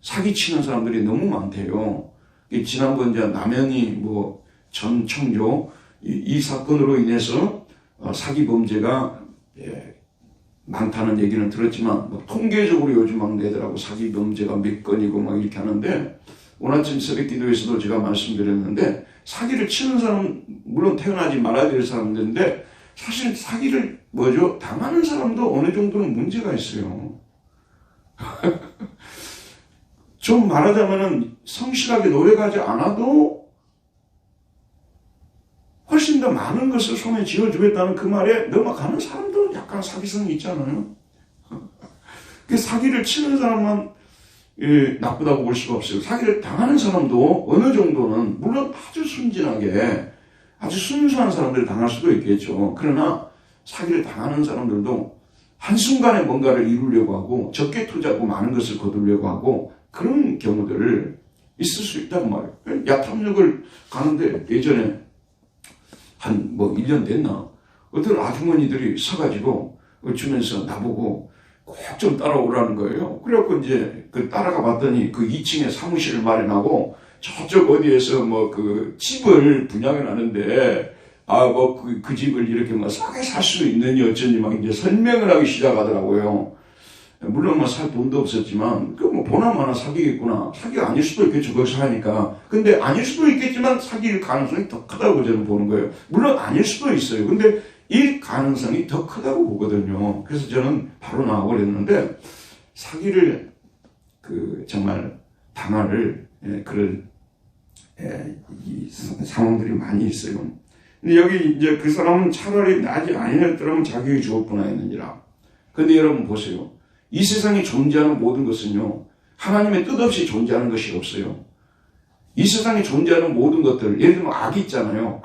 사기치는 사람들이 너무 많대요. 지난번 이제 남현이 전 청조 이 사건으로 인해서 사기 범죄가 많다는 얘기는 들었지만 통계적으로 요즘 막 내더라고. 사기 범죄가 몇 건이고 막 이렇게 하는데 오늘 아침 새벽 기도에서도 제가 말씀드렸는데 사기를 치는 사람 물론 태어나지 말아야 될 사람들인데 사실 사기를 당하는 사람도 어느 정도는 문제가 있어요. 좀 말하자면은 성실하게 노력하지 않아도 훨씬 더 많은 것을 손에 쥐어주겠다는 그 말에 넘어가는 사람도 약간 사기성이 있잖아요. 사기를 치는 사람만 나쁘다고 볼 수가 없어요. 사기를 당하는 사람도 어느 정도는 물론 아주 순진하게 아주 순수한 사람들을 당할 수도 있겠죠. 그러나 사기를 당하는 사람들도 한순간에 뭔가를 이루려고 하고 적게 투자하고 많은 것을 거두려고 하고 그런 경우들을 있을 수 있다고 말이에요. 야탐역을 가는데 예전에 한 1년 됐나? 어떤 아주머니들이 서가지고 주면서 나보고 꼭 좀 따라오라는 거예요. 그래갖고 이제 따라가 봤더니 그 2층에 사무실을 마련하고 저쪽 어디에서 집을 분양을 하는데 그 집을 이렇게 싸게 살 수 있느니 어쩌니 막 이제 설명을 하기 시작하더라고요. 물론 살 돈도 없었지만 보나마나 사기겠구나. 사기가 아닐 수도 있겠죠. 거기서 하니까. 근데 아닐 수도 있겠지만 사기일 가능성이 더 크다고 저는 보는 거예요. 물론 아닐 수도 있어요. 근데 일 가능성이 더 크다고 보거든요. 그래서 저는 바로 나와버렸는데 사기를 정말 당할 그런 이 상황들이 많이 있어요. 근데 여기 이제 그 사람은 차라리 나지 아니었더라면 자기에게 죽을 뻔하였느니라. 근데 여러분 보세요. 이 세상에 존재하는 모든 것은요, 하나님의 뜻 없이 존재하는 것이 없어요. 이 세상에 존재하는 모든 것들, 예를 들면 악이 있잖아요.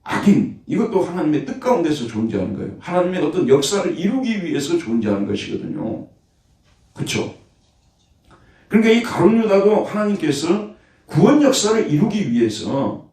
악인. 이것도 하나님의 뜻 가운데서 존재하는 거예요. 하나님의 어떤 역사를 이루기 위해서 존재하는 것이거든요. 그렇죠? 그러니까 이 가룟 유다도 하나님께서 구원 역사를 이루기 위해서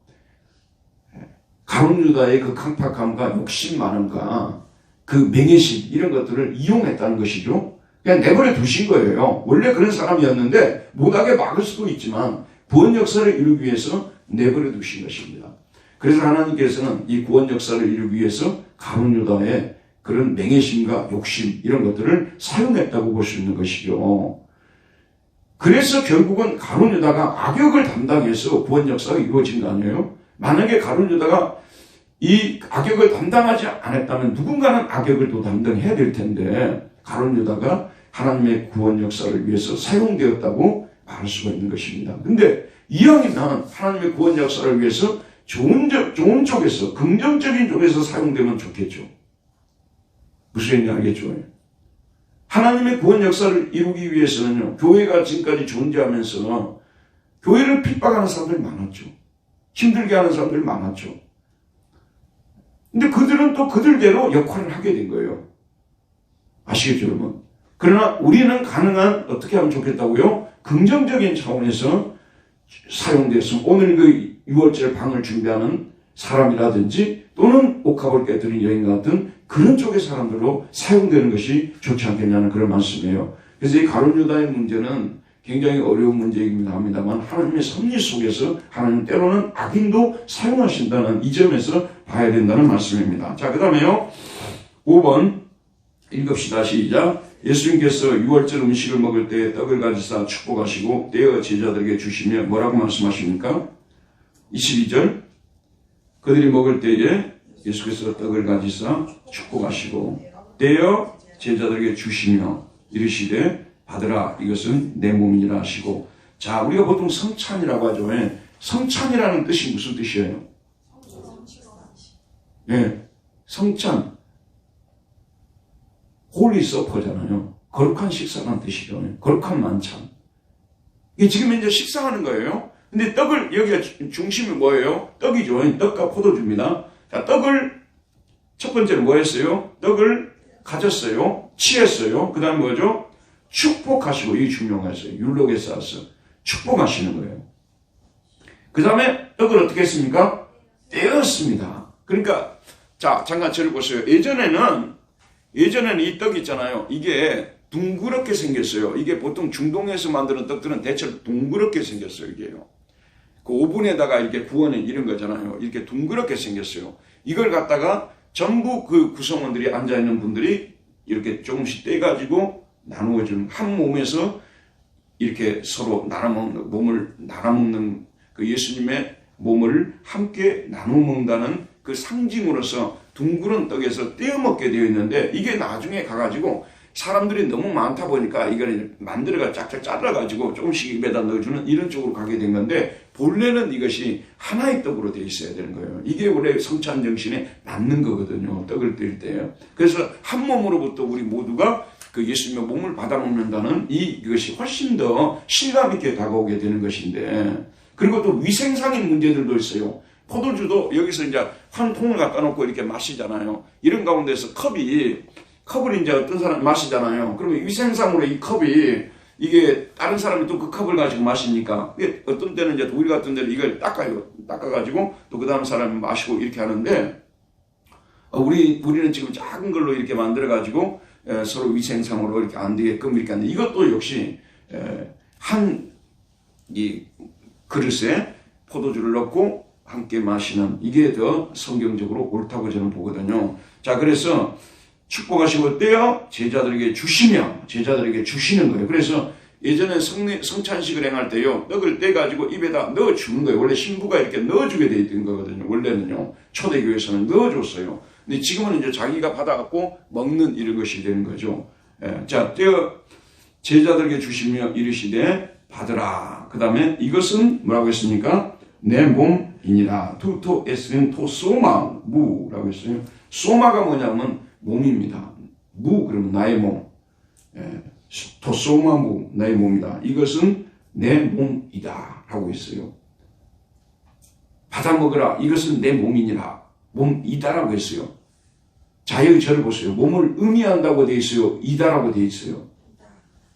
가룟 유다의 그 강팍함과 욕심 많음과 그 맹예심 이런 것들을 이용했다는 것이죠. 그냥 내버려 두신 거예요. 원래 그런 사람이었는데 못하게 막을 수도 있지만 구원 역사를 이루기 위해서 내버려 두신 것입니다. 그래서 하나님께서는 이 구원 역사를 이루기 위해서 가룟 유다의 그런 맹예심과 욕심 이런 것들을 사용했다고 볼 수 있는 것이죠. 그래서 결국은 가룟 유다가 악역을 담당해서 구원 역사가 이루어진 거 아니에요? 만약에 가룟 유다가 이 악역을 담당하지 않았다면 누군가는 악역을 또 담당해야 될 텐데 가룟 유다가 하나님의 구원 역사를 위해서 사용되었다고 말할 수가 있는 것입니다. 근데 이왕이면 하나님의 구원 역사를 위해서 좋은 쪽에서 긍정적인 쪽에서 사용되면 좋겠죠. 무슨 얘기인지 알겠죠? 하나님의 구원 역사를 이루기 위해서는요, 교회가 지금까지 존재하면서 교회를 핍박하는 사람들이 많았죠. 힘들게 하는 사람들이 많았죠. 근데 그들은 또 그들대로 역할을 하게 된 거예요. 아시겠죠, 여러분? 그러나 우리는 가능한 어떻게 하면 좋겠다고요? 긍정적인 차원에서 사용돼서 오늘 그 6월절 방을 준비하는 사람이라든지 또는 옥합을 깨뜨린 여인 같은 그런 쪽의 사람들로 사용되는 것이 좋지 않겠냐는 그런 말씀이에요. 그래서 이 가룟 유다의 문제는 굉장히 어려운 문제이긴 합니다만 하나님의 섭리 속에서 하나님 때로는 악인도 사용하신다는 이 점에서 봐야 된다는 말씀입니다. 자, 그 다음에요. 5번 읽읍시다. 시작. 예수님께서 6월절 음식을 먹을 때 떡을 가지사 축복하시고 떼어 제자들에게 주시며 뭐라고 말씀하십니까? 22절. 그들이 먹을 때에 예수께서 떡을 가지사 축복하시고 떼어 제자들에게 주시며 이르시되 받으라 이것은 내 몸이라 하시고. 자, 우리가 보통 성찬이라고 하죠. 성찬이라는 뜻이 무슨 뜻이에요? 성찬. 홀리 서퍼잖아요. 거룩한 식사라는 뜻이죠. 거룩한 만찬. 이게 지금 이제 식사하는 거예요. 근데 떡을, 여기가 중심이 뭐예요? 떡이죠. 떡과 포도주입니다. 자, 떡을, 첫 번째로 뭐 했어요? 떡을 가졌어요. 취했어요. 그 다음 뭐죠? 축복하시고, 이게 중요했어요. 율록에 쌓았어. 축복하시는 거예요. 그 다음에 떡을 어떻게 했습니까? 떼었습니다. 그러니까 자 잠깐 저를 보세요. 예전에는 이 떡 있잖아요. 이게 둥그렇게 생겼어요. 이게 보통 중동에서 만드는 떡들은 대체로 둥그렇게 생겼어요. 이게요. 그 오븐에다가 이렇게 구워낸 이런 거잖아요. 이렇게 둥그렇게 생겼어요. 이걸 갖다가 전부 그 구성원들이 앉아있는 분들이 이렇게 조금씩 떼가지고 나누어주는, 한 몸에서 이렇게 서로 나눠먹는, 몸을 나눠먹는 그 예수님의 몸을 함께 나눠 먹는다는 그 상징으로서 둥그런 떡에서 떼어먹게 되어 있는데, 이게 나중에 가가지고 사람들이 너무 많다 보니까 이걸 만들어가 짝짝 잘라가지고 조금씩 입에다 넣어주는 이런 쪽으로 가게 된 건데, 본래는 이것이 하나의 떡으로 되어 있어야 되는 거예요. 이게 원래 성찬 정신에 맞는 거거든요. 떡을 뗄 때요. 그래서 한 몸으로부터 우리 모두가 그 예수님의 몸을 받아 먹는다는 이것이 훨씬 더 실감 있게 다가오게 되는 것인데, 그리고 또 위생상의 문제들도 있어요. 포도주도 여기서 이제 한 통을 갖다 놓고 이렇게 마시잖아요. 이런 가운데서 컵을 이제 어떤 사람이 마시잖아요. 그러면 위생상으로 이 컵이, 이게 다른 사람이 또 그 컵을 가지고 마시니까, 이게 어떤 때는 이제 우리 같은 데는 이걸 닦아가지고 또 그 다음 사람이 마시고 이렇게 하는데, 우리는 지금 작은 걸로 이렇게 만들어가지고 서로 위생상으로 이렇게 안 되게끔 이렇게 하는데, 이것도 역시 한 이 그릇에 포도주를 넣고 함께 마시는, 이게 더 성경적으로 옳다고 저는 보거든요. 자, 그래서 축복하시고 떼어 제자들에게 주시며, 제자들에게 주시는 거예요. 그래서 예전에 성찬식을 행할 때요, 떡을 떼가지고 입에다 넣어주는 거예요. 원래 신부가 이렇게 넣어주게 돼 있던 거거든요. 원래는요, 초대교회에서는 넣어줬어요. 근데 지금은 이제 자기가 받아갖고 먹는 이런 것이 되는 거죠. 자, 떼어 제자들에게 주시며 이르시되 받으라. 그 다음에 이것은 뭐라고 했습니까? 내 몸이니라. 투토 에스는 토소마 무라고 했어요. 소마가 뭐냐면 몸입니다. 무 그러면 나의 몸. 토소마 무 나의 몸이다. 이것은 내 몸이다 라고 했어요. 받아 먹으라. 이것은 내 몸이니라. 몸이다라고 했어요. 자, 여기 저를 보세요. 몸을 의미한다고 되어 있어요. 이다라고 되어 있어요.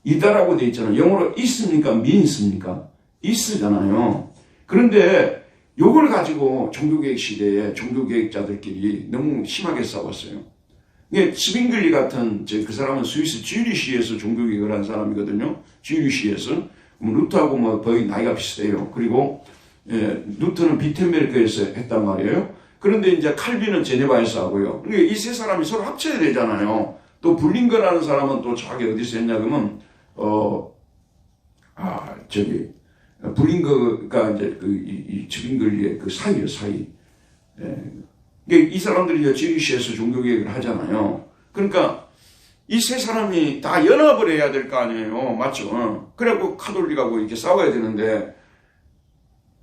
이다라고 되어 있잖아요. 영어로 있습니까? 있습니까? 있으잖아요. 그런데 요걸 가지고 종교개혁 시대에 종교개혁자들끼리 너무 심하게 싸웠어요. 이게 스빙글리 같은, 그 사람은 스위스 쥐리시에서 종교개혁을 한 사람이거든요. 쥐리시에서. 루터하고 거의 나이가 비슷해요. 그리고 루터는 비텐베르크에서 했단 말이에요. 그런데 이제 칼빈은 제네바에서 하고요. 그러니까 이 세 사람이 서로 합쳐야 되잖아요. 또 불링거라는 사람은 또 저기 어디서 했냐 그러면 불링거가 이제 이 즈빙글리의 그 사이요, 사이. 이 사람들이 이제 지리시에서 종교개혁을 하잖아요. 그러니까 이 세 사람이 다 연합을 해야 될 거 아니에요. 맞죠? 그래갖고 카톨릭하고 이렇게 싸워야 되는데,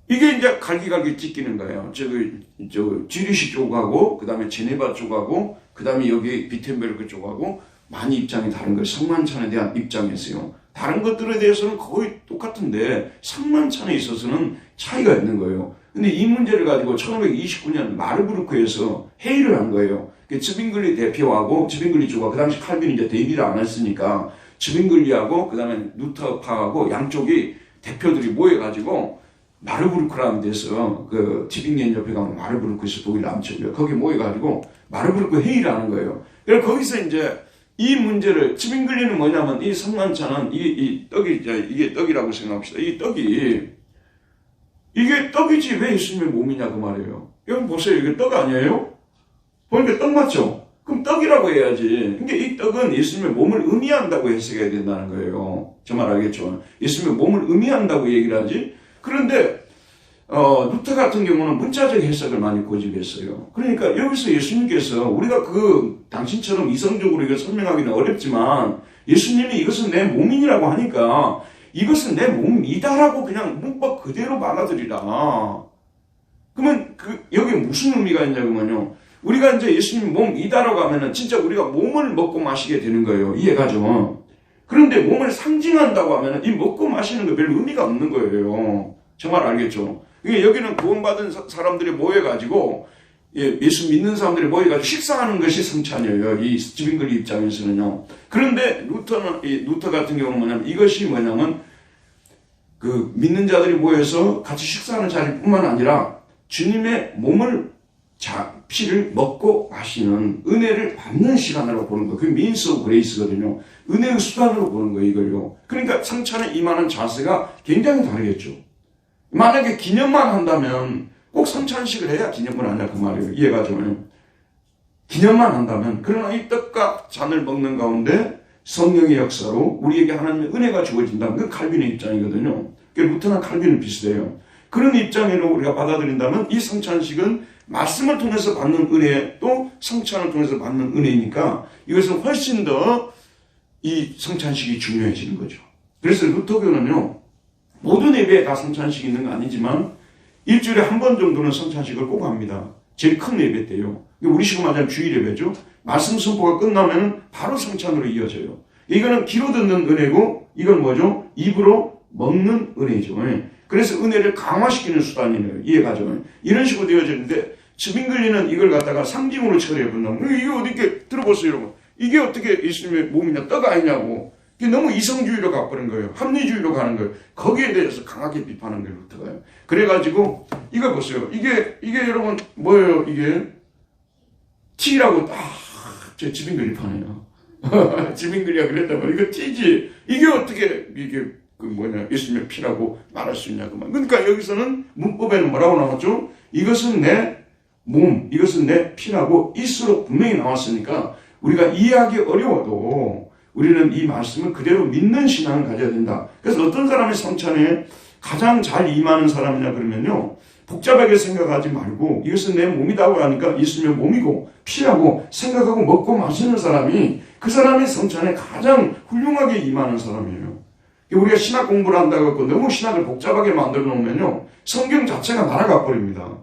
이게 이제 갈기갈기 찢기는 거예요. 지리시 쪽하고, 그 다음에 제네바 쪽하고, 그 다음에 여기 비텐베르크 쪽하고, 많이 입장이 다른 거예요. 성만찬에 대한 입장에서요. 다른 것들에 대해서는 거의 똑같은데, 성만찬에 있어서는 차이가 있는 거예요. 근데 이 문제를 가지고 1529년 마르부르크에서 회의를 한 거예요. 즈빙글리 대표하고, 즈빙글리 쪽하고, 그 당시 칼빈이 이제 대비를 안 했으니까, 즈빙글리하고, 그 다음에 루터파하고 양쪽이 대표들이 모여가지고, 마르부르크라는 데서 그 티빙겐 옆에 가면 마르부르크에서 독일 남쪽이요. 거기 모여가지고 마르부르크 회의를 하는 거예요. 그래서 거기서 이제 이 문제를, 즈빙글리는 뭐냐면 이 성만찬은 이 떡이, 이게 떡이라고 생각합시다. 이 떡이, 이게 떡이지 왜 예수님의 몸이냐 그 말이에요. 여러분 보세요. 이게 떡 아니에요? 보니까 떡 맞죠? 그럼 떡이라고 해야지. 그러니까 이 떡은 예수님의 몸을 의미한다고 해석해야 된다는 거예요. 정말 알겠죠? 예수님의 몸을 의미한다고 얘기를 하지. 그런데 루터 같은 경우는 문자적 해석을 많이 고집했어요. 그러니까 여기서 예수님께서, 우리가 당신처럼 이성적으로 이걸 설명하기는 어렵지만 예수님이 이것은 내 몸이라고 하니까 이것은 내 몸이다라고 그냥 문법 그대로 받아들이라. 그러면 여기에 무슨 의미가 있냐면요, 우리가 이제 예수님 몸이다라고 하면은 진짜 우리가 몸을 먹고 마시게 되는 거예요. 이해가죠? 그런데 몸을 상징한다고 하면 이 먹고 마시는 거 별 의미가 없는 거예요. 정말 알겠죠? 여기는 구원받은 사람들이 모여가지고, 예수 믿는 사람들이 모여가지고 식사하는 것이 성찬이에요. 이 즈빙글리 입장에서는요. 그런데 루터 같은 경우는 뭐냐면, 이것이 뭐냐면, 믿는 자들이 모여서 같이 식사하는 자리뿐만 아니라 주님의 몸을 피를 먹고 마시는 은혜를 받는 시간으로 보는 거예요. 그게 means of grace거든요. 은혜의 수단으로 보는 거예요, 이걸요. 그러니까 성찬에 임하는 자세가 굉장히 다르겠죠. 만약에 기념만 한다면 꼭 성찬식을 해야 기념을 하냐 그 말이에요. 이해가죠? 기념만 한다면, 그러나 이 떡과 잔을 먹는 가운데 성령의 역사로 우리에게 하나님의 은혜가 주어진다면 그 칼빈의 입장이거든요. 루터나 칼빈은 비슷해요. 그런 입장으로 우리가 받아들인다면 이 성찬식은 말씀을 통해서 받는 은혜, 또 성찬을 통해서 받는 은혜니까 이것은 훨씬 더 이 성찬식이 중요해지는 거죠. 그래서 루터교는요, 모든 예배에 다 성찬식이 있는 거 아니지만 일주일에 한 번 정도는 성찬식을 꼭 합니다. 제일 큰 예배 때요. 우리 식으로 말하자면 주일 예배죠. 말씀 선포가 끝나면 바로 성찬으로 이어져요. 이거는 귀로 듣는 은혜고, 이건 뭐죠? 입으로 먹는 은혜죠. 그래서 은혜를 강화시키는 수단이에요. 이해가죠? 이런 식으로 되어지는데, 즈빙글리는 이걸 갖다가 상징으로 처리해본다면, 이게 어떻게 들어보세요, 여러분. 이게 어떻게 예수님의 몸이냐, 떡 아니냐고. 이게 너무 이성주의로 가버린 거예요. 합리주의로 가는 거예요. 거기에 대해서 강하게 비판한 거예요, 루터가요. 그래가지고, 이거 보세요. 이게 여러분, 뭐예요, 이게? T라고 딱, 제 지빙글리 파네요. 지빙글리가 그랬다면, 이거 T지. 이게 어떻게, 예수님의 피라고 말할 수 있냐고. 그러니까 여기서는 문법에는 뭐라고 나왔죠? 이것은 내 몸, 이것은 내 피라고 있으로 분명히 나왔으니까, 우리가 이해하기 어려워도, 우리는 이 말씀을 그대로 믿는 신앙을 가져야 된다. 그래서 어떤 사람이 성찬에 가장 잘 임하는 사람이냐 그러면요, 복잡하게 생각하지 말고 이것은 내 몸이다고 하니까 예수님의 몸이고 피라고 생각하고 먹고 마시는 사람이 그 사람이 성찬에 가장 훌륭하게 임하는 사람이에요. 우리가 신학 공부를 한다고 해서 너무 신학을 복잡하게 만들어 놓으면요, 성경 자체가 날아가 버립니다.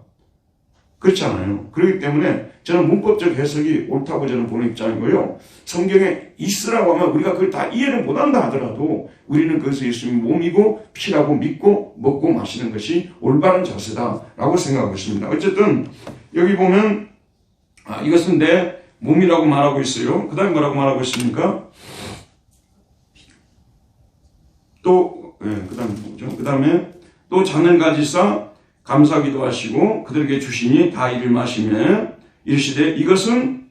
그렇지 않아요. 그렇기 때문에 저는 문법적 해석이 옳다고 저는 보는 입장이고요. 성경에 있으라고 하면 우리가 그걸 다 이해를 못한다 하더라도 우리는 그것을 예수님의 몸이고 피라고 믿고 먹고 마시는 것이 올바른 자세다라고 생각하고 있습니다. 어쨌든 여기 보면 이것은 내 몸이라고 말하고 있어요. 그 다음에 뭐라고 말하고 있습니까? 또 그 다음에 뭐죠? 그 다음에 또 잔을 가지사 감사기도 하시고 그들에게 주시니 다 이를 마시며 이르시되 이것은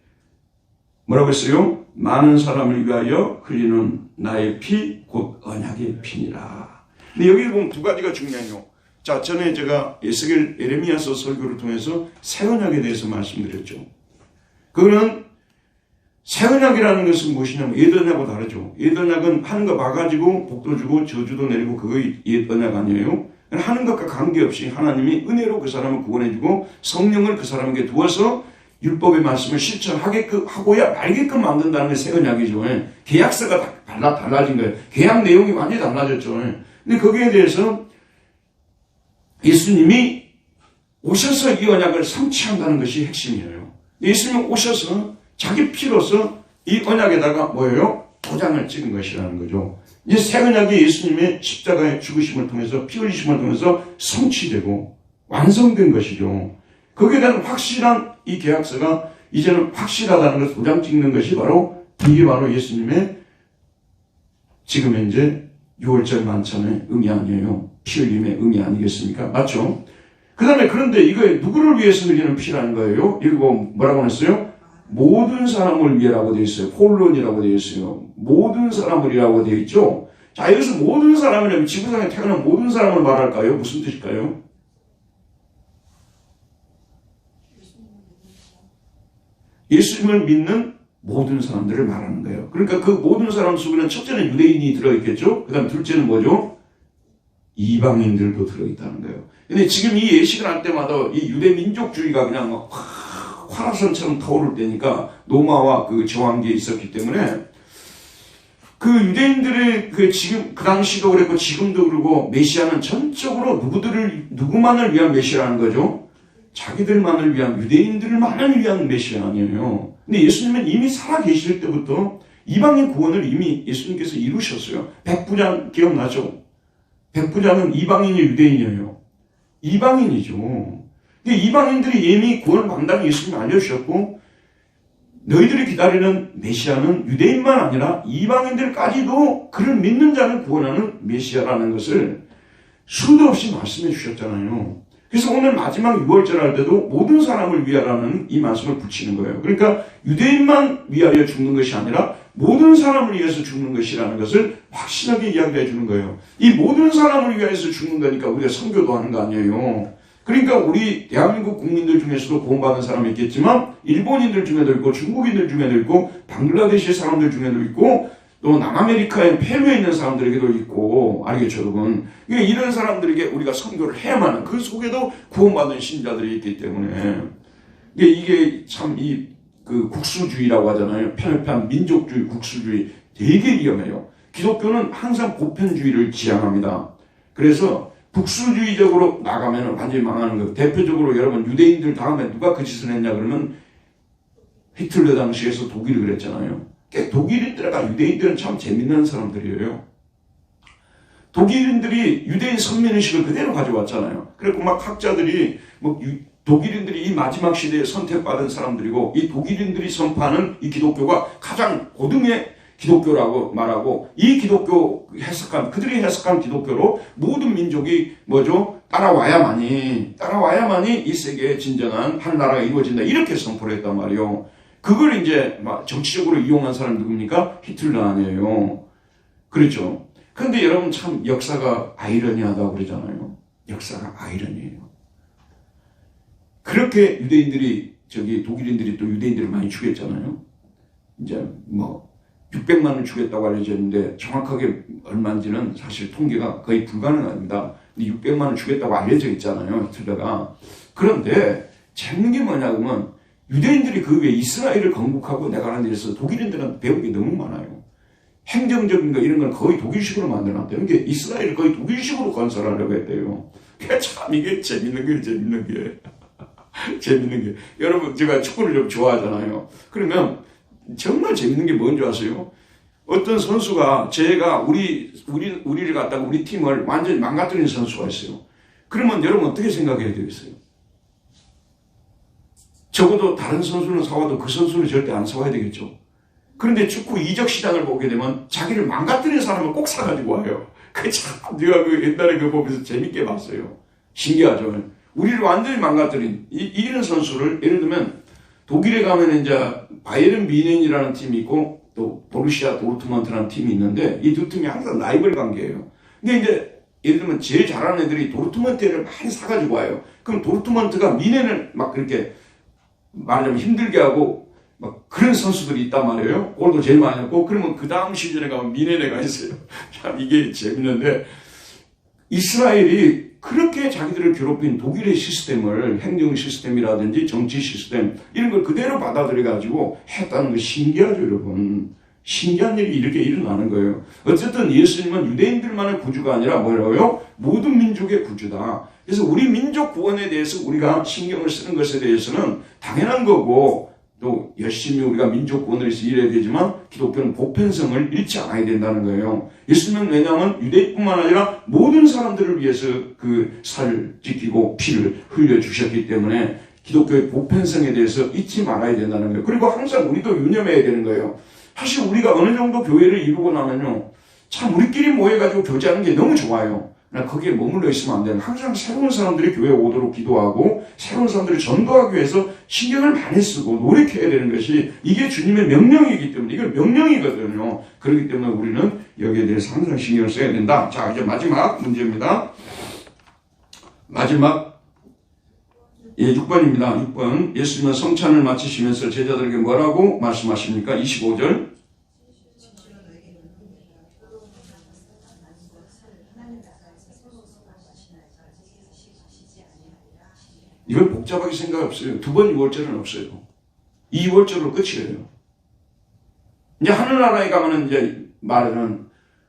뭐라고 했어요? 많은 사람을 위하여 흘리는 나의 피 곧 언약의 피니라. 근데 여기 보면 두 가지가 중요해요. 자, 전에 제가 에스겔 에레미야서 설교를 통해서 새 언약에 대해서 말씀드렸죠. 그거는 새 언약이라는 것은 무엇이냐면 옛 언약하고 다르죠. 옛 언약은 하는 거 봐가지고 복도 주고 저주도 내리고 그거 옛 언약 아니에요. 하는 것과 관계없이 하나님이 은혜로 그 사람을 구원해주고 성령을 그 사람에게 두어서 율법의 말씀을 실천하게끔 하고야 말게끔 만든다는 게 새 언약이죠. 계약서가 달라진 거예요. 계약 내용이 완전히 달라졌죠. 근데 거기에 대해서 예수님이 오셔서 이 언약을 성취한다는 것이 핵심이에요. 예수님이 오셔서 자기 피로서 이 언약에다가 뭐예요? 도장을 찍은 것이라는 거죠. 이제 새 언약이 예수님의 십자가의 죽으심을 통해서 피 흘리심을 통해서 성취되고 완성된 것이죠. 거기에 대한 확실한 이 계약서가 이제는 확실하다는 것을 도장 찍는 것이 바로 이게 바로 예수님의 지금 현재 6월절 만찬의 의미 아니에요. 피 흘림의 의미 아니겠습니까? 맞죠? 그 다음에 그런데 이거 누구를 위해서 흘리는 피라는 거예요? 이거 뭐라고 했어요? 모든 사람을 위해라고 되어 있어요. 폴론이라고 되어 있어요. 모든 사람을이라고 되어 있죠. 자, 여기서 모든 사람이라면 지구상에 태어난 모든 사람을 말할까요? 무슨 뜻일까요? 예수님을 믿는 모든 사람들을 말하는 거예요. 그러니까 그 모든 사람 속에는 첫째는 유대인이 들어있겠죠. 그 다음 둘째는 뭐죠? 이방인들도 들어있다는 거예요. 근데 지금 이 예식을 할 때마다 이 유대 민족주의가 그냥 막 화라선처럼 타오를 때니까 로마와 그 저항기에 있었기 때문에 그 유대인들의 그 지금 그 당시도 그랬고 지금도 그러고 메시아는 전적으로 누구만을 위한 메시아라는 거죠. 자기들만을 위한 유대인들만을 위한 메시아 아니에요. 근데 예수님은 이미 살아 계실 때부터 이방인 구원을 이미 예수님께서 이루셨어요. 백부장 기억나죠? 백부장은 이방인이 유대인이에요. 이방인이죠. 근데 이방인들이 이미 구원을 받는다는 예수님이 알려주셨고 너희들이 기다리는 메시아는 유대인만 아니라 이방인들까지도 그를 믿는 자를 구원하는 메시아라는 것을 수도 없이 말씀해 주셨잖아요. 그래서 오늘 마지막 6월절 할 때도 모든 사람을 위하라는 이 말씀을 붙이는 거예요. 그러니까 유대인만 위하여 죽는 것이 아니라 모든 사람을 위해서 죽는 것이라는 것을 확실하게 이야기해 주는 거예요. 이 모든 사람을 위해서 죽는 거니까 우리가 선교도 하는 거 아니에요. 그러니까 우리 대한민국 국민들 중에서도 구원받은 사람이 있겠지만 일본인들 중에도 있고 중국인들 중에도 있고 방글라데시 사람들 중에도 있고 또 남아메리카의 페루에 있는 사람들에게도 있고, 알겠죠, 여러분? 그러니까 이런 사람들에게 우리가 선교를 해야만 하는, 그 속에도 구원받은 신자들이 있기 때문에, 이게 참 그 국수주의라고 하잖아요. 편협한 민족주의, 국수주의 되게 위험해요. 기독교는 항상 보편주의를 지향합니다. 그래서 국수주의적으로 나가면 완전히 망하는 거예요. 대표적으로 여러분, 유대인들 다음에 누가 그 짓을 했냐 그러면 히틀러 당시에서 독일이 그랬잖아요. 독일인들과 유대인들은 참 재밌는 사람들이에요. 독일인들이 유대인 선민의식을 그대로 가져왔잖아요. 그리고 막 학자들이 독일인들이 이 마지막 시대에 선택받은 사람들이고 이 독일인들이 선포하는 이 기독교가 가장 고등의 기독교라고 말하고 이 기독교 그들이 해석한 기독교로 모든 민족이 뭐죠? 따라와야만이 이 세계의 진정한 하늘나라가 이루어진다. 이렇게 선포를 했단 말이에요. 그걸 이제 정치적으로 이용한 사람이 누굽니까? 히틀러 아니에요. 그렇죠. 근데 여러분 참 역사가 아이러니하다고 그러잖아요. 역사가 아이러니해요. 그렇게 유대인들이 독일인들이 또 유대인들을 많이 죽였잖아요. 이제 600만을 죽였다고 알려져 있는데 정확하게 얼마인지는 사실 통계가 거의 불가능합니다. 600만을 죽였다고 알려져 있잖아요. 히틀러가. 그런데 재밌는 게 뭐냐면 유대인들이 그 위에 이스라엘을 건국하고 내가는 데서 독일인들은 배운 게 너무 많아요. 행정적인 거 이런 건 거의 독일식으로 만들어놨대요. 이게 이스라엘을 거의 독일식으로 건설하려고 했대요. 참 이게 재밌는 게. 재밌는 게. 여러분 제가 축구를 좀 좋아하잖아요. 그러면 정말 재밌는 게 뭔지 아세요? 어떤 선수가 제가 우리를 갖다가 우리 팀을 완전히 망가뜨리는 선수가 있어요. 그러면 여러분 어떻게 생각해야 되겠어요? 적어도 다른 선수는 사와도 그 선수는 절대 안 사와야 되겠죠. 그런데 축구 이적 시장을 보게 되면 자기를 망가뜨리는 사람을 꼭 사가지고 와요. 내가 옛날에 그거 보면서 재밌게 봤어요. 신기하죠. 우리를 완전히 망가뜨린 이런 선수를 예를 들면 독일에 가면 이제 바이에른 뮌헨이라는 팀이 있고 또 보루시아 도르트문트라는 팀이 있는데 이 두 팀이 항상 라이벌 관계예요. 근데 이제 예를 들면 제일 잘하는 애들이 도르트문트를 많이 사가지고 와요. 그럼 도르트문트가 뮌헨을 막 그렇게 말하자면 힘들게 하고 막 그런 선수들이 있단 말이에요. 골도 제일 많이 했고 그러면 그 다음 시즌에 가면 뮌헨에가 있어요. 참 이게 재밌는데 이스라엘이 그렇게 자기들을 괴롭힌 독일의 시스템을 행정 시스템이라든지 정치 시스템 이런 걸 그대로 받아들여가지고 했다는 거 신기하죠 여러분. 신기한 일이 이렇게 일어나는 거예요. 어쨌든 예수님은 유대인들만의 구주가 아니라 뭐라고요? 모든 민족의 구주다. 그래서 우리 민족 구원에 대해서 우리가 신경을 쓰는 것에 대해서는 당연한 거고 또 열심히 우리가 민족 구원을 위해서 일해야 되지만 기독교는 보편성을 잃지 않아야 된다는 거예요. 예수님은 왜냐하면 유대인뿐만 아니라 모든 사람들을 위해서 그 살을 지키고 피를 흘려주셨기 때문에 기독교의 보편성에 대해서 잊지 말아야 된다는 거예요. 그리고 항상 우리도 유념해야 되는 거예요. 사실 우리가 어느 정도 교회를 이루고 나면요. 참 우리끼리 모여가지고 교제하는 게 너무 좋아요. 거기에 머물러 있으면 안 되는 항상 새로운 사람들이 교회에 오도록 기도하고 새로운 사람들을 전도하기 위해서 신경을 많이 쓰고 노력해야 되는 것이 이게 주님의 명령이기 때문에 이걸 명령이거든요. 그렇기 때문에 우리는 여기에 대해서 항상 신경을 써야 된다. 자 이제 마지막 문제입니다. 마지막 6번입니다. 6번 예수님은 성찬을 마치시면서 제자들에게 뭐라고 말씀하십니까? 25절 이걸 복잡하게 생각 없어요. 두 번 6월절은 없어요. 이 6월절로 끝이에요. 이제 하늘나라에 가면은 이제 말하는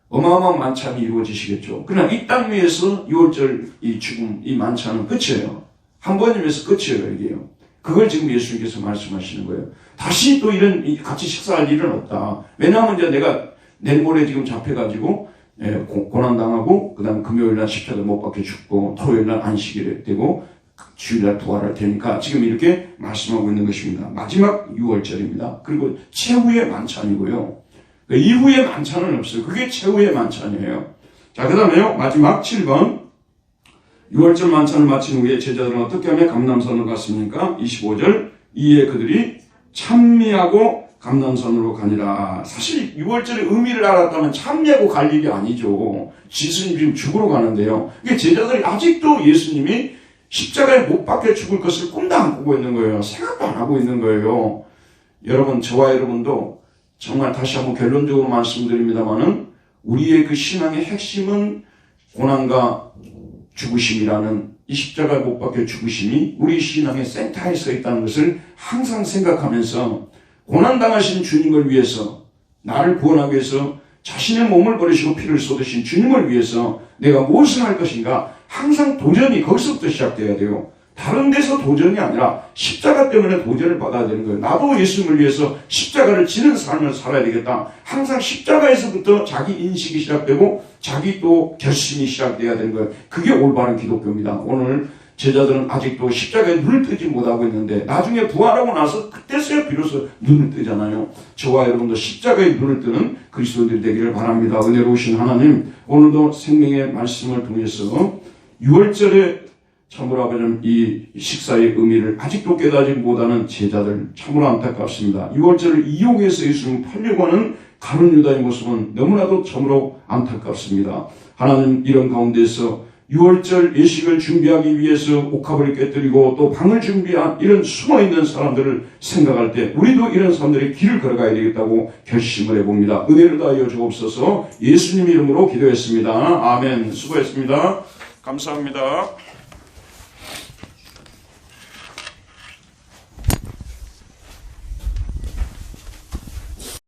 어마어마한 만찬이 이루어지시겠죠. 그러나 이 땅 위에서 6월절 이 죽음, 이 만찬은 끝이에요. 한 번이면서 끝이에요, 이게요. 그걸 지금 예수님께서 말씀하시는 거예요. 다시 또 이런 같이 식사할 일은 없다. 왜냐하면 이제 내가 내일 모레 지금 잡혀가지고 고난당하고 그 다음 금요일날 십자가 못 박혀 죽고 토요일날 안식일에 되고 주일날 부활할 테니까 지금 이렇게 말씀하고 있는 것입니다. 마지막 6월절입니다. 그리고 최후의 만찬이고요. 이후의 만찬은 없어요. 그게 최후의 만찬이에요. 자, 그 다음에요. 마지막 7번. 6월절 만찬을 마친 후에 제자들은 어떻게 하며 감람산으로 갔습니까? 25절 이에 그들이 찬미하고 감람산으로 가니라. 사실 6월절의 의미를 알았다면 찬미하고 갈 일이 아니죠. 예수님 지금 죽으러 가는데요. 이게 제자들이 아직도 예수님이 십자가에 못 박혀 죽을 것을 꿈도 안 꾸고 있는 거예요. 생각도 안 하고 있는 거예요. 여러분, 저와 여러분도 정말 다시 한번 결론적으로 말씀드립니다만은 우리의 그 신앙의 핵심은 고난과 죽으심이라는 이 십자가에 못 박혀 죽으심이 우리 신앙의 센터에 서 있다는 것을 항상 생각하면서 고난당하신 주님을 위해서, 나를 구원하기 위해서 자신의 몸을 버리시고 피를 쏟으신 주님을 위해서 내가 무엇을 할 것인가, 항상 도전이 거기서부터 시작돼야 돼요. 다른 데서 도전이 아니라 십자가 때문에 도전을 받아야 되는 거예요. 나도 예수님을 위해서 십자가를 지는 삶을 살아야 되겠다. 항상 십자가에서부터 자기 인식이 시작되고 자기 또 결심이 시작돼야 되는 거예요. 그게 올바른 기독교입니다. 오늘 제자들은 아직도 십자가에 눈을 뜨지 못하고 있는데 나중에 부활하고 나서 그때서야 비로소 눈을 뜨잖아요. 저와 여러분도 십자가에 눈을 뜨는 그리스도인들이 되기를 바랍니다. 은혜로우신 하나님, 오늘도 생명의 말씀을 통해서 6월절에 참으로 아버지는 이 식사의 의미를 아직도 깨닫지 못하는 제자들 참으로 안타깝습니다. 6월절을 이용해서 예수님을 팔려고 하는 가룟 유다의 모습은 너무나도 참으로 안타깝습니다. 하나님, 이런 가운데서 6월절 예식을 준비하기 위해서 옥합을 깨뜨리고 또 방을 준비한 이런 숨어있는 사람들을 생각할 때 우리도 이런 사람들의 길을 걸어가야 되겠다고 결심을 해봅니다. 은혜를 다하여 주옵소서. 예수님 이름으로 기도했습니다. 아멘. 수고했습니다. 감사합니다.